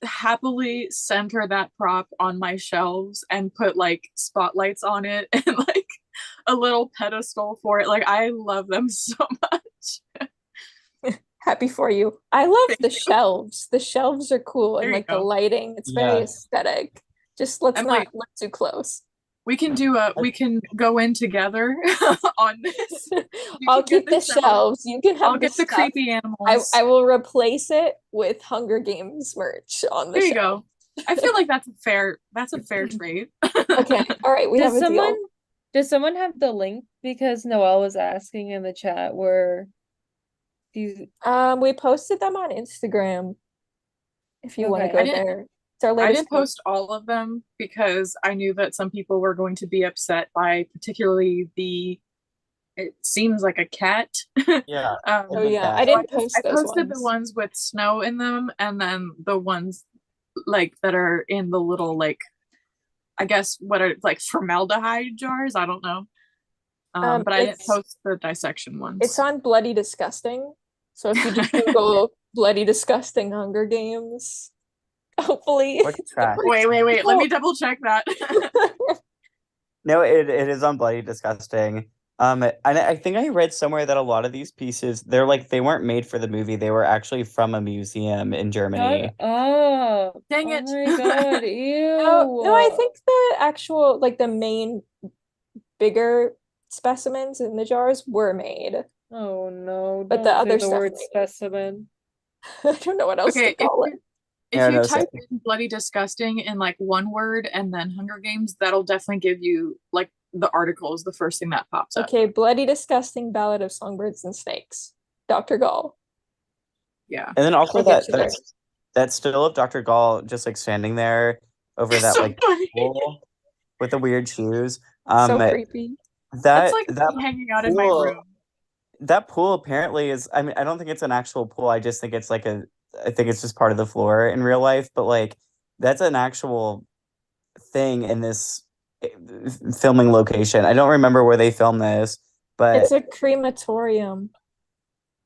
happily center that prop on my shelves and put like spotlights on it and like a little pedestal for it. Like I love them so much. Happy for you. I love Thank the you. shelves. The shelves are cool There and you like the go. lighting. It's very Yeah. aesthetic. Just let's I'm not like- look too close. We can do we can go in together on this. I'll can get keep the shelves. You can have I'll the get the stuff. creepy animals. I will replace it with Hunger Games merch on the There you shelf. go. I feel like that's a fair trade. Okay. All right. We have a deal. Does someone have the link? Because Noelle was asking in the chat where these We posted them on Instagram. If you want to Okay. go I didn't- there. It's our I latest didn't post all of them because I knew that some people were going to be upset by particularly it seems like a cat. Yeah. Oh yeah, Okay. I didn't So post I those posted the ones. ones with snow in them and then the ones like that are in the little like I guess what are like formaldehyde jars. I don't know. But I didn't It's- post the dissection ones. It's on Bloody Disgusting. So if you just Google Bloody Disgusting Hunger Games, hopefully. What track? Wait. Let me double check that. No, it is on Bloody Disgusting. And I think I read somewhere that a lot of these pieces, they weren't made for the movie. They were actually from a museum in Germany. Oh, Dang oh it. my God, ew. No, I think the actual like the main bigger specimens in the jars were made. Oh no, But the don't say other the stuff word maybe. specimen. I don't know what else Okay, to call it. If Yeah, you no, type in bloody disgusting in like one word and then Hunger Games, that'll definitely give you like the article is the first thing that pops up. Okay, Bloody Disgusting Ballad of Songbirds and Snakes. Dr. Gall. Yeah. And then also I'll get you that still of Dr. Gall just like standing there over that So like funny. pool with the weird shoes. So Um, creepy. That's that like that me hanging out in my pool room. that pool apparently is, I mean, I don't think it's an actual pool. I just think it's like I think it's just part of the floor in real life, but like that's an actual thing in this eh, filming location. I don't remember where they filmed this, It's but a crematorium.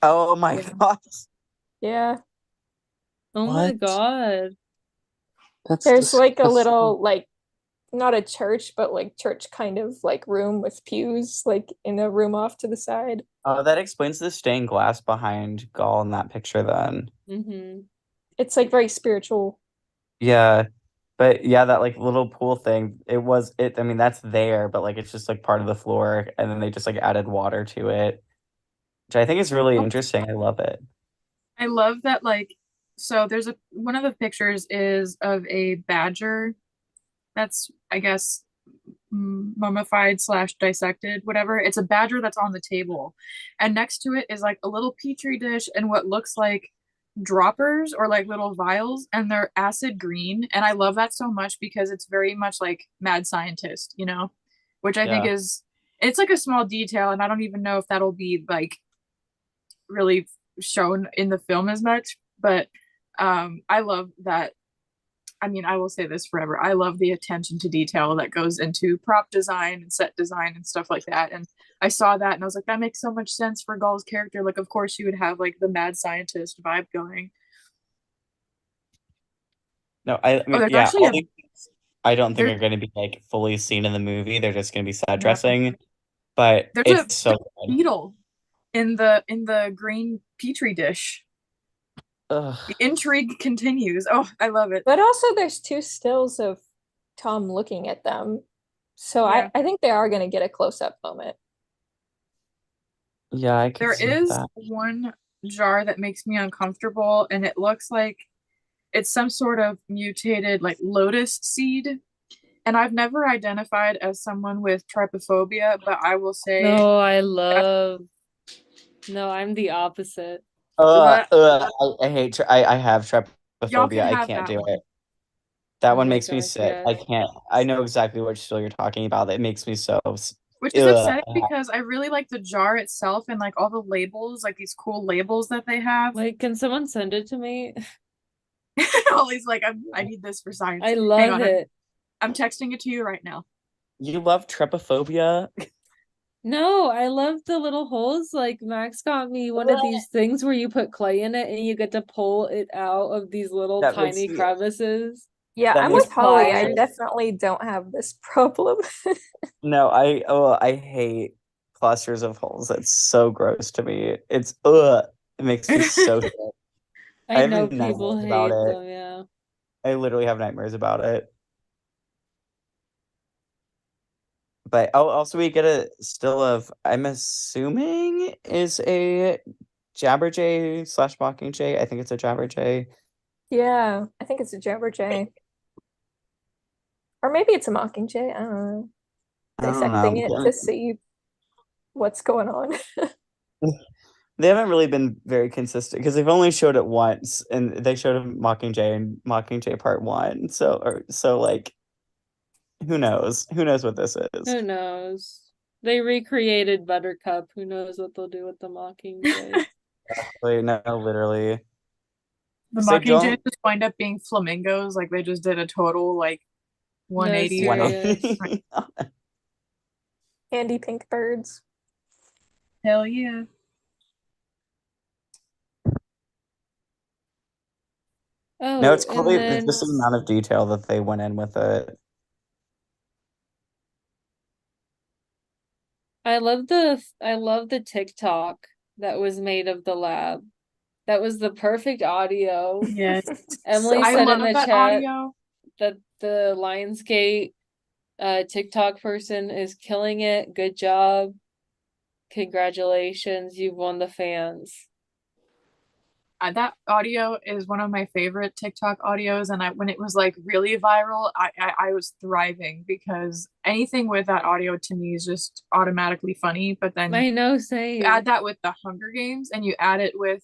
oh my Yeah. gosh. Yeah. Oh my What? God. That's There's like a disgusting. little like not a church, but like church kind of like room with pews like in a room off to the side. Oh, that explains the stained glass behind Gaul in that picture then. Mm-hmm. It's like very spiritual. Yeah. But yeah, that like little pool thing, I mean, that's there, but like it's just like part of the floor, and then they just like added water to it, which I think is really interesting. I love it. I love that, like, so there's one of the pictures is of a badger that's, I guess, mummified slash dissected, whatever. It's a badger that's on the table. And next to it is like a little petri dish and what looks like droppers or like little vials, and they're acid green. And I love that so much because it's very much like Mad Scientist, which I think Yeah. it's like a small detail, and I don't even know if that'll be like really shown in the film as much, but I love that. I mean, I will say this forever. I love the attention to detail that goes into prop design and set design and stuff like that. And I saw that and I was like, that makes so much sense for Gull's character. Like, of course, you would have like the mad scientist vibe going. No, I Oh, mean, there's yeah, actually all a these I don't think there's are going to be like fully seen in the movie. They're just going to be set no dressing, but there's a it's so good. beetle in the green petri dish. Ugh. The intrigue continues. Oh, I love it. But also there's two stills of Tom looking at them. So Yeah. I think they are gonna get a close-up moment. Yeah, I could There see is that. one jar that makes me uncomfortable, and it looks like it's some sort of mutated like lotus seed. And I've never identified as someone with trypophobia, but I will say No, I'm the opposite. that I hate. I have y'all trypophobia. can I have can't that do one. it. That Oh one my makes me gosh, sick. yes. I can't. I know exactly what still you're talking about. It makes me so. Which is upsetting because I really like the jar itself and like all the labels, like these cool labels that they have. Like, can someone send it to me? Ollie's like, I need this for science. I Hang love on, it. I'm texting it to you right now. You love trypophobia? No, I love the little holes. Like Max got me one of these things where you put clay in it and you get to pull it out of these little That makes tiny me. crevices Yeah, That I'm makes with with Holly. I pliers. definitely don't have this problem. No, I hate clusters of holes. That's so gross to me. It makes me so sick. I I have know people nightmares about hate it. them, yeah. I literally have nightmares about it. But also we get a still of, I'm assuming is a Jabberjay slash Mockingjay. I think it's a Jabberjay. Yeah, I think it's a Jabberjay. Or maybe it's a Mockingjay. I don't know. I don't Dissecting it know. to see what's going on. They haven't really been very consistent because they've only showed it once, and they showed a Mockingjay and Mockingjay Part 1. So like, who knows? Who knows what this is? Who knows? They recreated Buttercup. Who knows what they'll do with the Mockingjay? Like, no, literally. The 'Cause they Mockingjays don't just wind up being flamingos, like they just did a total like No, 180. serious. 180. Candy pink birds. Hell yeah. No, it's Oh, cool. and It's then just the amount of detail that they went in with it. I love the TikTok that was made of the lab. That was the perfect audio. Yes. Emily I said love in the that chat audio. that the Lionsgate TikTok person is killing it. Good job. Congratulations, you've won the fans. That audio is one of my favorite TikTok audios, and when it was like really viral, I was thriving because anything with that audio to me is just automatically funny. But then I know, you same. add that with the Hunger Games, and you add it with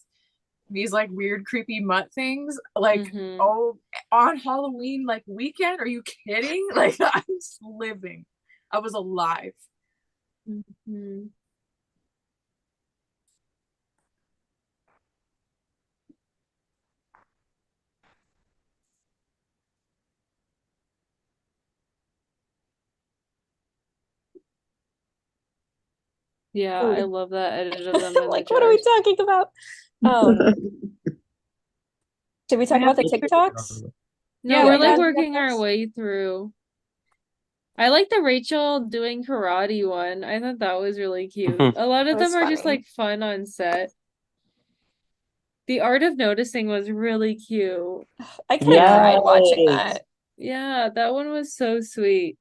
these like weird, creepy mutt things, like Mhm. oh, on Halloween like weekend. Are you kidding? Like I'm just living. I was alive. Mhm. Yeah, I Ooh. love that edit of them in the Like, what are we jars. talking about? Should we talk about the TikToks? No, Yeah, we're you like guys- working our way through. I like the Rachel doing karate one. I thought that was really cute. A lot of That was them are just funny. like fun on set. The art of noticing was really cute. I kind of cried watching Yes. that. Yeah, that one was so sweet.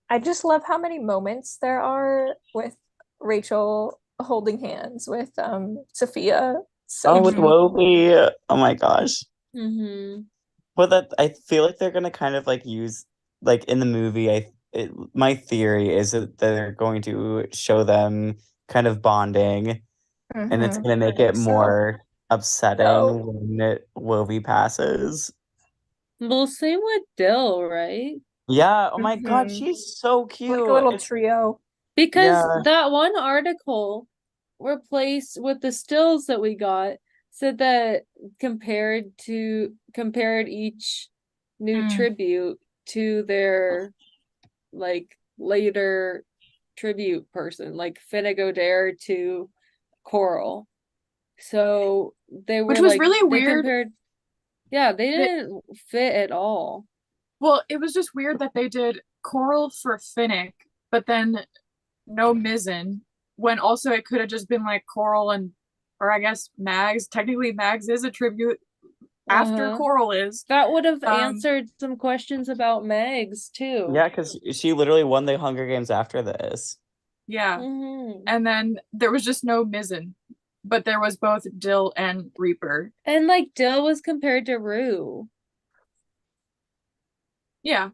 I just love how many moments there are with Rachel holding hands with Sophia. So Oh, with cute. Wobie. Oh my gosh. Mm-hmm. Well, that I feel like they're gonna kind of like use like in the movie. My theory is that they're going to show them kind of bonding, and it's Mhm. gonna make I it think so. more upsetting No. when Wobie passes. Well, same with Dill, right? Yeah. Oh my God, Mhm. she's so Like a cute. little trio. Because Yeah. that one article replaced with the stills that we got said that compared each new tribute to their like later tribute person, like Finnegan O'Dare to Coral. So they Which were was like really they weird. compared, yeah, they didn't fit at all. Well, it was just weird that they did Coral for Finnick, but then no Mizzen, when also it could have just been like Coral and, or I guess Mags. Technically, Mags is a tribute after Uh-huh. Coral is. That would have Um, answered some questions about Megs too. Yeah, because she literally won the Hunger Games after this. yeah. Mhm. And then there was just no Mizzen, but there was both Dill and Reaper. And like Dill was compared to Rue. Yeah.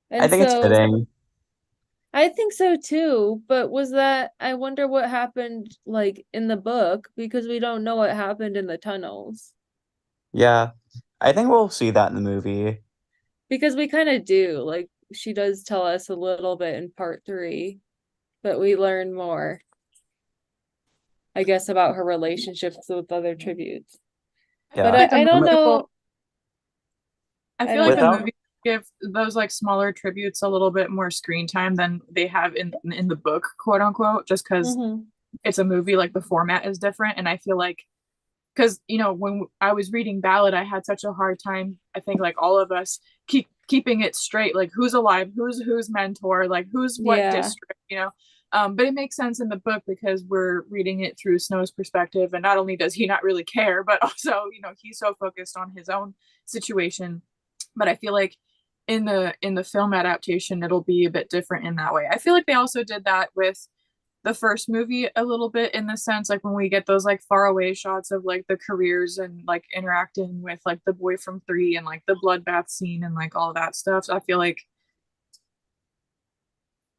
I And think it's so fitting. I think so too, but I wonder what happened like in the book because we don't know what happened in the tunnels. Yeah. I think we'll see that in the movie. Because we kind of do. Like she does tell us a little bit in part 3, but we learn more, I guess, about her relationships with other tributes. Yeah. But Like the I don't movie will, know. I I feel don't like the Without know. movie give those like smaller tributes a little bit more screen time than they have in the book, quote unquote, just because Mhm. it's a movie, like the format is different. And I feel like because when I was reading Ballad, I had such a hard time. I think like all of us keeping it straight, like who's alive, who's mentor, like who's what Yeah. district. But it makes sense in the book because we're reading it through Snow's perspective, and not only does he not really care, but also he's so focused on his own situation. But I feel like in the film adaptation, it'll be a bit different in that way. I feel like they also did that with the first movie a little bit, in the sense like when we get those like far away shots of like the careers and like interacting with like the boy from 3 and like the bloodbath scene and like all that stuff. So I feel like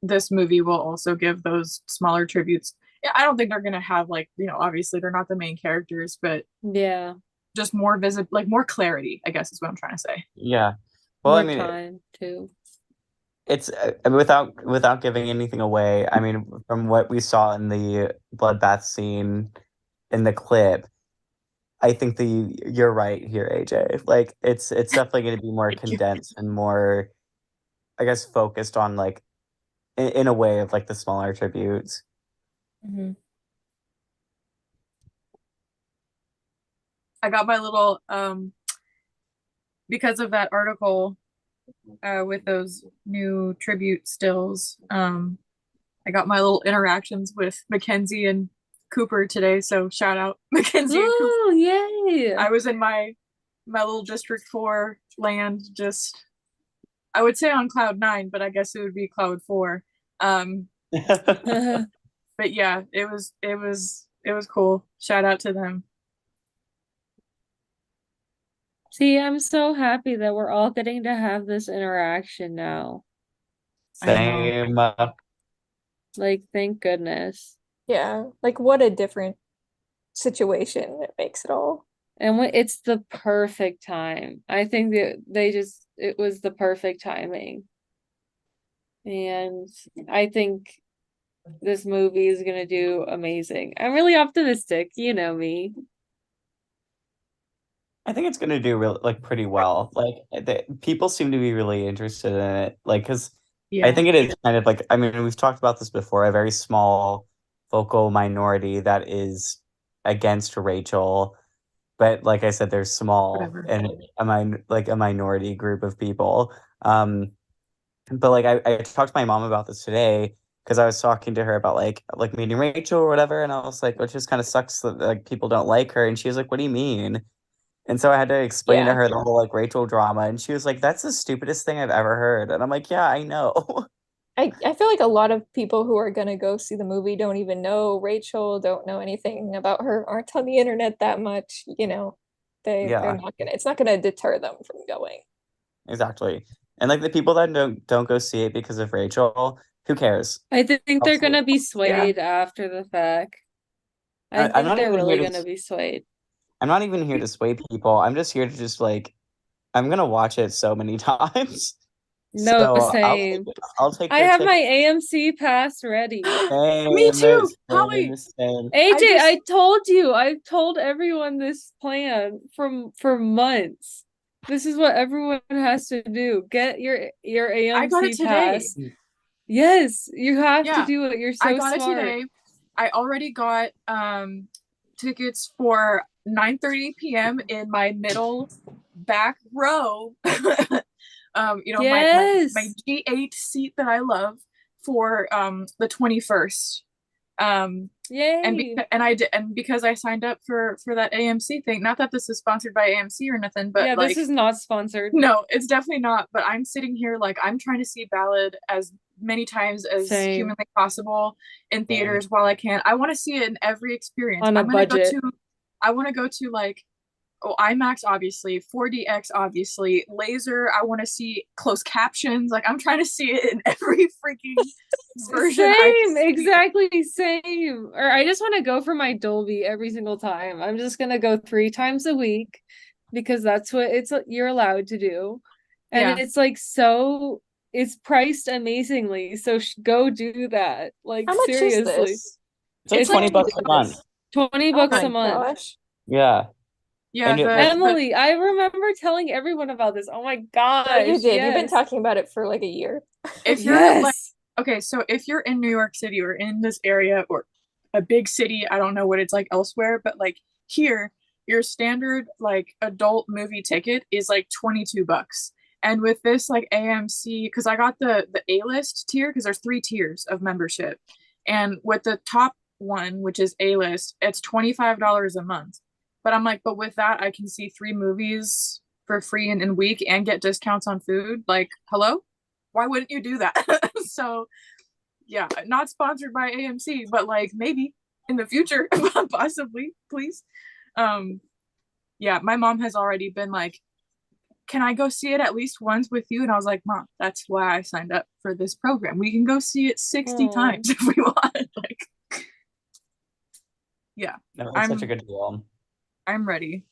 this movie will also give those smaller tributes. I don't think they're gonna have like obviously they're not the main characters, but Yeah. just more visible, like more clarity, I guess is what I'm trying to say. Yeah. Well, I More mean, time too. it's without giving anything away. I mean, from what we saw in the bloodbath scene in the clip, I think you're right here, AJ. Like it's definitely going to be more Thank you. condensed and more, I guess, focused on like in a way of like the smaller tributes. I got my little because of that article with those new tribute stills. I got my little interactions with Mackenzie and Cooper today, so shout out Mackenzie and Cooper. Oh, yay. I was in my little District 4 land, just I would say on cloud 9, but I guess it would be cloud 4. But yeah, it was cool. Shout out to them. See, I'm so happy that we're all getting to have this interaction now. I know. Same. Like, thank goodness. Yeah, like what a different situation it makes it all. And it's the perfect time. I think that it was the perfect timing. And I think this movie is gonna do amazing. I'm really optimistic, you know me. I think it's gonna do pretty well. People seem to be really interested in it. Because I Yeah. think it is kind of like, I mean, we've talked about this before, a very small vocal minority that is against Rachel. But like I said, they're small Whatever. and a minority group of people. But I talked to my mom about this today because I was talking to her about like meeting Rachel or whatever, and I was like, "It just kind of sucks that like people don't like her." And she was like, "What do you mean?" And so I had to explain to Yeah. her the whole like Rachel drama, and she was like, "That's the stupidest thing I've ever heard." And I'm like, "Yeah, I know." I feel like a lot of people who are gonna go see the movie don't even know Rachel, don't know anything about her, aren't on the internet that much, you know. They're Yeah, not gonna, it's not gonna deter them from going. exactly. And like the people that don't go see it because of Rachel, who cares? I think I'll they're see it. gonna be Yeah. swayed after the fact. I I'm think not they're even here really to. gonna be swayed. I'm not even here to sway people. I'm just here to just like I'm gonna watch it so many times. No, So same. I'll take I the have my ticket. AMC pass ready. Me Same, too, same, Holly. same. AJ, just I told you. I've told everyone this plan for months. This is what everyone has to do. Get your I got it AMC today. pass. Yes, you have to Yeah, do it. You're I so got it smart. today. I already got tickets for 9:30 p.m. in my middle back row. My Yes. G8 seat that I love for the 21st. And Yay. because I signed up for that AMC thing, not that this is sponsored by AMC or nothing, but Yeah, this like is not sponsored. no, it's definitely not. But I'm sitting here like I'm trying to see Ballad as many times as Same. humanly possible in theaters while I can. I want to see it in every experience. On a I'm gonna go budget. to I want to go to like IMAX obviously, 4DX obviously, laser. I want to see closed captions. Like I'm trying to see it in every freaking version I can Same, see. exactly same. Or I just want to go for my Dolby every single time. I'm just gonna go 3 times a week because that's what you're allowed to do. And Yeah. it's like it's priced amazingly. So go do that. Like How much is seriously. this? It's like It's 20 like bucks a month. 20 Oh bucks my a month. gosh. Yeah. Yeah, And Emily, I remember telling everyone about this. Oh my gosh. No, you did. You've been Yes. talking about it for like a year. if you're like Yes. okay, so if you're in New York City or in this area or a big city, I don't know what it's like elsewhere, but like here, your standard like adult movie ticket is like 22 bucks. And with this like AMC, because I got the A-list tier, because there's 3 tiers of membership. And with the top one, which is A-list, it's $25 a month. But I'm like, but with that, I can see 3 movies for free in a week and get discounts on food. Like, hello? Why wouldn't you do that? So yeah, not sponsored by AMC, but like maybe in the future, possibly, please. Yeah, my mom has already been like, can I go see it at least once with you? And I was like, Mom, that's why I signed up for this program. We can go see it 60 times if we want. Like, yeah, no, it's such a good deal. I'm ready.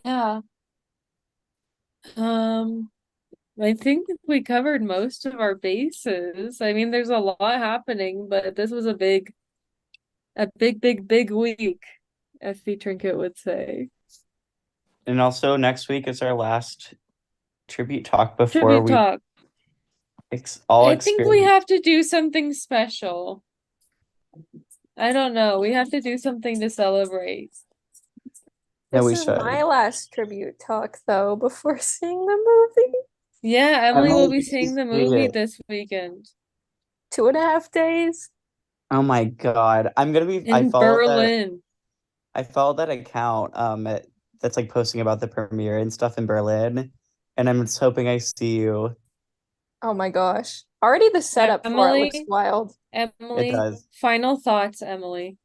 Yeah. I think we covered most of our bases. I mean, there's a lot happening, but this was a big, big week, FB Trinket would say. And also next week is our last tribute talk before Tribute we talk. all I think we experience. have to do something special. I don't know. We have to do something to celebrate. No, This we is should. my last tribute talk though before seeing the movie. Yeah, Emily will be Emily, seeing the see movie it. this weekend 2.5 days. Oh my God. I'm gonna be in Berlin. I followed that account that's like posting about the premiere and stuff in Berlin. And I'm just hoping I see you. Oh my gosh. Already the setup for it looks Emily, wild. It Emily, does. final thoughts, Emily.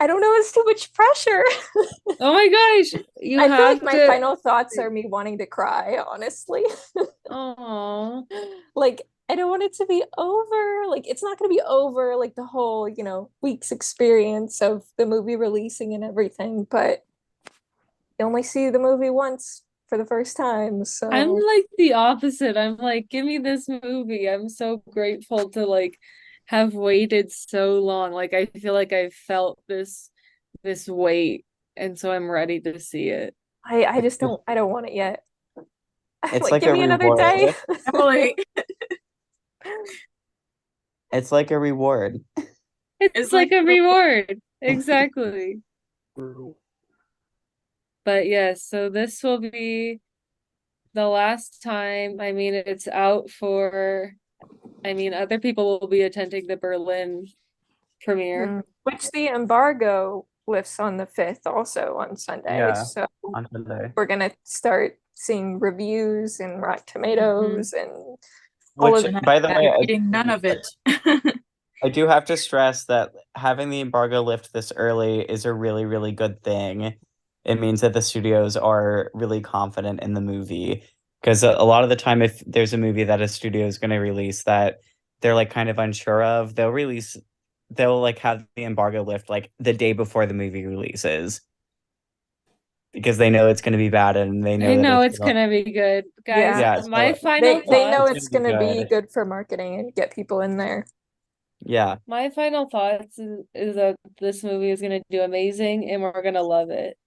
I don't know, it's too much pressure. Oh my gosh, you I feel have like my to. final thoughts are me wanting to cry, honestly. Oh, Like I don't want it to be over. Like, it's not going to be over, like, the whole, week's experience of the movie releasing and everything, but you only see the movie once for the first time, so. I'm like the opposite. I'm like, give me this movie. I'm so grateful to like have waited so long. Like, I feel like I've felt this wait, and so I'm ready to see it. I just I don't want it yet. It's like give a me another day. reward. Emily, It's like a reward. It's like a reward. Exactly. Brutal. But yes, so this will be the last time. I mean, it's out for, other people will be attending the Berlin premiere. Which the embargo lifts on the 5th, also on Sunday. Yeah, So on Sunday. we're gonna start seeing reviews and Rotten Tomatoes and all Which, of by the way, reading none of it. I do have to stress that having the embargo lift this early is a really, really good thing. It means that the studios are really confident in the movie. Because a lot of the time, if there's a movie that a studio is going to release that they're like kind of unsure of, they'll like have the embargo lift like the day before the movie releases. Because they know it's going to be bad and they know I that know it's it's gonna be good. Guys, Yeah, my so final they know thoughts. it's gonna be good for marketing and get people in there. Yeah. My final thoughts is that this movie is gonna do amazing and we're gonna love it.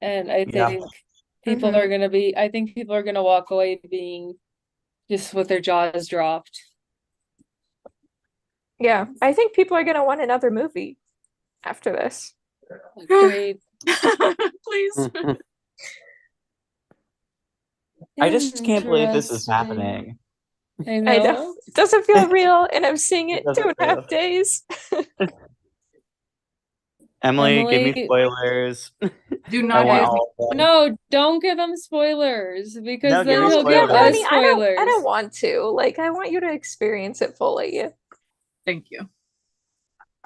And I Yeah. think people are gonna walk away being just with their jaws dropped. Yeah, I think people are gonna want another movie after this. Agreed. Please. I just can't believe this is Interesting. happening. I I know. know. It doesn't feel real, and I'm seeing it doesn't 2.5 days. Emily, give me Emily- spoilers. Do I not want give me. all of them. No, don't give him spoilers because No, give then me he'll give spoilers. us Honey, spoilers. I don't want to. Like, I want you to experience it fully. Thank you.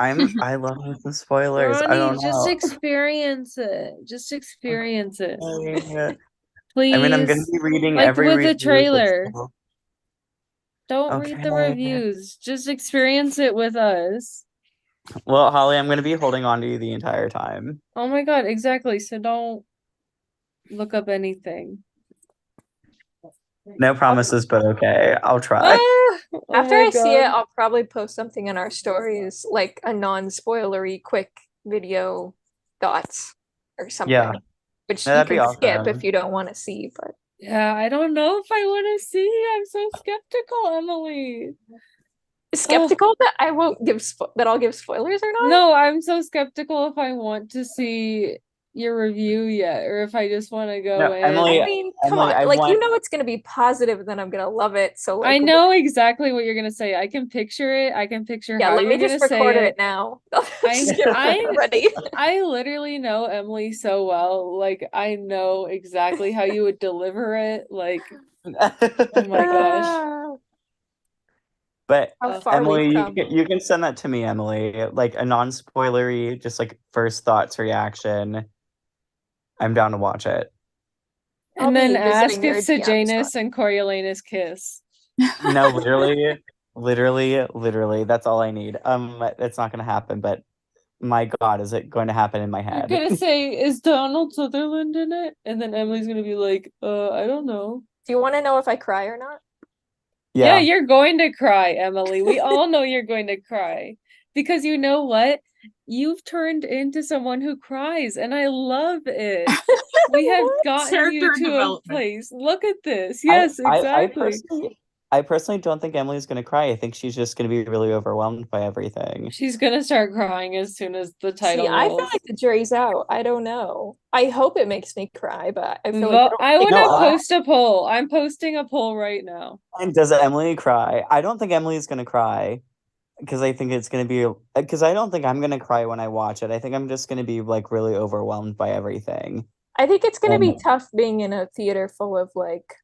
I love some spoilers. I Ronnie, don't just know. experience it. Just experience it. Okay. Please. I mean, I'm gonna be reading like every with review. the trailer. so- Don't read the Okay. reviews. Just experience it with us. Well, Holly, I'm gonna be holding on to you the entire time. Oh my god, exactly. So don't look up anything. No promises, but okay. I'll try. Ah! Oh After my I see it, God. I'll probably post something in our stories, like a non-spoilery quick video thoughts or something. Yeah. Which No, you that'd be can skip awesome. if you don't want to see, but Yeah, I don't know if I want to see. I'm so skeptical, Emily. skeptical that I won't give that I'll give spoilers or not. No, I'm so skeptical if I want to see your review yet, or if I just want to go No, in. Emily, I mean, come Emily, on. I Like, you want- know it's gonna be positive, then I'm gonna love it. So like, I know exactly what you're gonna say. I can picture it. I can picture yeah, how let you're me just gonna say record it. it now. I ready. I literally know Emily so well. Like, I know exactly how you would deliver it. Like, oh my gosh. But How far Emily, we've you come. can, you can send that to me, Emily. Like a non-spoilery, just like first thoughts reaction. I'm down to watch it. I'll And then be ask visiting your if DMs, Sejanus and Coriolanus kiss. No, literally, that's all I need. It's not gonna happen, but my God, is it going to happen in my You're head? gonna say, is Donald Sutherland in it? And then Emily's gonna be like, I don't know. Do you want to know if I cry or not? Yeah, you're going to cry, Emily. We all know you're going to cry. Because you know what? You've turned into someone who cries, and I love it. We have gotten you Character to a development. place. Look at this. Yes, exactly. I personally don't think Emily's gonna cry. I think she's just gonna be really overwhelmed by everything. She's gonna start crying as soon as the title See, I feel rolls. like the jury's out. I don't know. I hope it makes me cry, but I feel Well, like I want to No, I- post a poll. I'm posting a poll right now. And does Emily cry? I don't think Emily's gonna cry. Because I think it's gonna be because I don't think I'm gonna cry when I watch it. I think I'm just gonna be like really overwhelmed by everything. I think it's gonna be Um, tough being in a theater full of like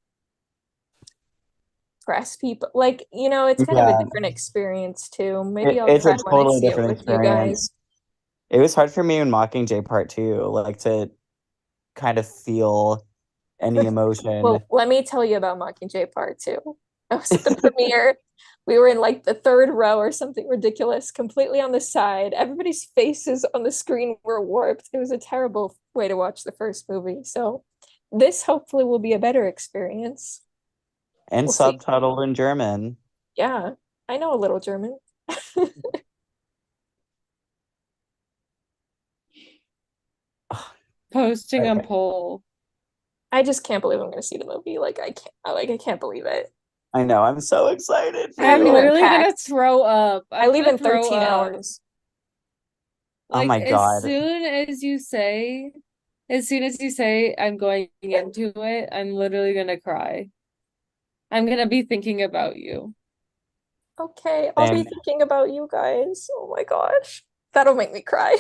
press people. Like, it's kind of Yeah. a different experience too. Maybe I'll It's cry a when I totally see it different with you guys. experience. It was hard for me in Mockingjay Part 2, like to kind of feel any emotion. Well, let me tell you about Mockingjay Part 2. I was at the premiere We were in like the third row or something ridiculous, completely on the side. Everybody's faces on the screen were warped. It was a terrible way to watch the first movie. So this hopefully will be a better experience. And We'll see. subtitled in German. Yeah, I know a little German. Posting a poll. I just can't believe I'm going to see the movie. Like I can't believe it. I know. I'm so excited. I'm leaving literally gonna packed. throw up. I I'm leave gonna in throw 13 up. hours. Oh Like my God. as soon as you say I'm going into it, I'm literally gonna cry. I'm gonna be thinking about you. Okay, I'll be Same. thinking about you guys. Oh my gosh. That'll make me cry.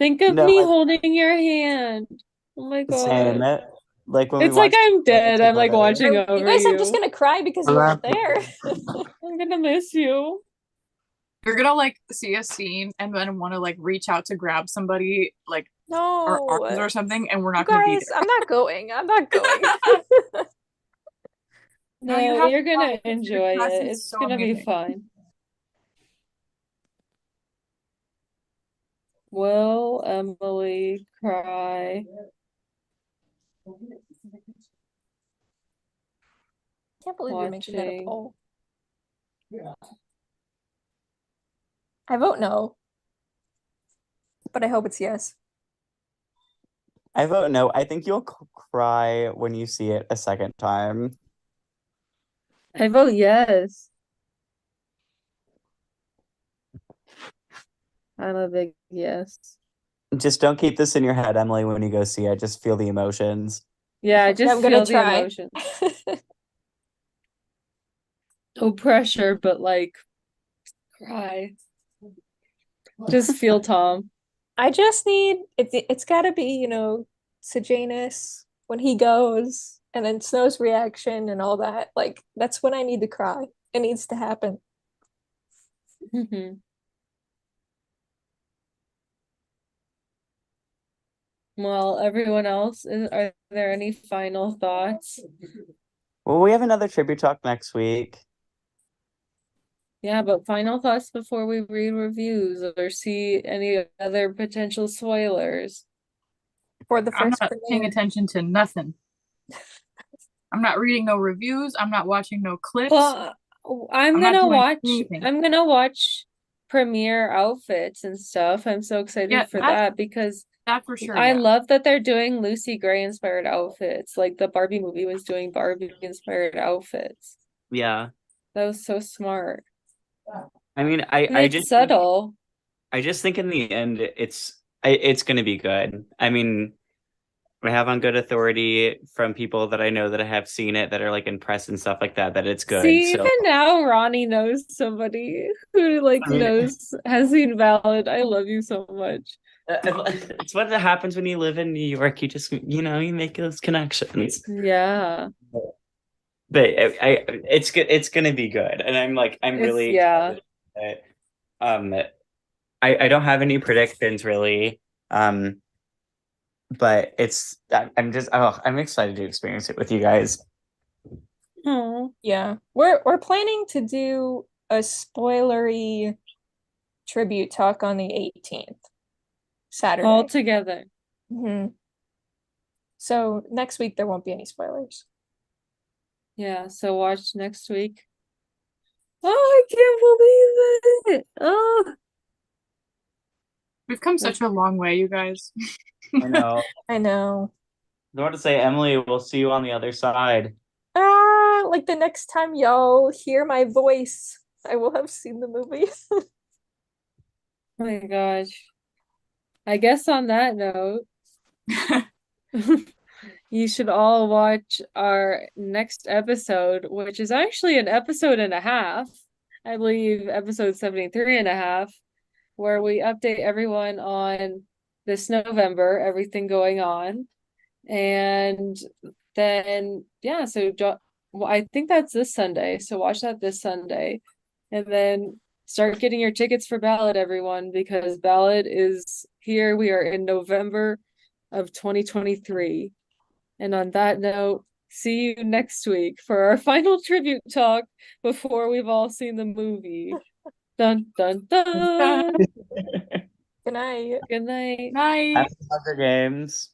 Think of No, me like, holding your hand. Oh my same. God. Like when we It's like watched I'm dead. I'm like together. watching You over guys, I'm just you. gonna cry because you weren't there. I'm gonna miss you. You're gonna like see a scene and then want to like reach out to grab somebody like our arms No. or something, and we're You not gonna be guys, there. I'm not going. I'm not going. No, you No, have you're to gonna because your enjoy it. presence is It's so gonna be amazing. fun. Will Emily cry? Can't believe you're making that a Watching. poll. I vote no, but I hope it's yes. I vote no. I think you'll cry when you see it a second time. I vote yes. I'm a big yes. Just don't keep this in your head, Emily, when you go see it. Just feel the emotions. Yeah, just I'm gonna feel the try. emotion. No pressure, but like cry. Just feel Tom. I just need it's gotta be, Sejanus when he goes and then Snow's reaction and all that. Like that's when I need to cry. It needs to happen. Mhm. Well, everyone else, are there any final thoughts? Well, we have another tribute talk next week. Yeah, but final thoughts before we read reviews or see any other potential spoilers. For the I'm first not paying premiere. attention to nothing. I'm not reading no reviews. I'm not watching no clips. Well, I'm not gonna doing watch. anything. I'm gonna watch premiere outfits and stuff. I'm so excited Yeah, for that's- that because That for sure. I Yeah. love that they're doing Lucy Gray inspired outfits. Like the Barbie movie was doing Barbie inspired outfits. Yeah. That was so smart. I mean, And I it's just subtle. I just think in the end it's gonna be good. I mean, I have on good authority from people that I know that have seen it that are like in press and stuff like that it's good. See, So even now Ronnie knows somebody who like I mean, has seen Ballad. I love you so much. it's what happens when you live in New York. You just you make those connections. Yeah. But it's good. It's gonna be good, and I'm really excited. Um, I don't have any predictions really. But I'm excited to experience it with you guys. Oh. Yeah. We're planning to do a spoilery tribute talk on the 18th, Saturday. All together. Mhm. So next week there won't be any spoilers. Yeah, so watch next week. Oh, I can't believe it. Oh, We've come such a long way, you guys. I know. I know. I want to say, Emily, we'll see you on the other side. Like the next time y'all hear my voice, I will have seen the movie. oh my gosh. I guess on that note, you should all watch our next episode, which is actually an episode and a half. I believe episode 73 and a half, where we update everyone on this November, everything going on. And then, yeah, well, I think that's this Sunday. So watch that this Sunday. And then start getting your tickets for Ballad, everyone, because Ballad is here. We are in November of 2023. And on that note, see you next week for our final tribute talk before we've all seen the movie. Dun dun dun. Good night. Good night. Night. Happy Hunger Games.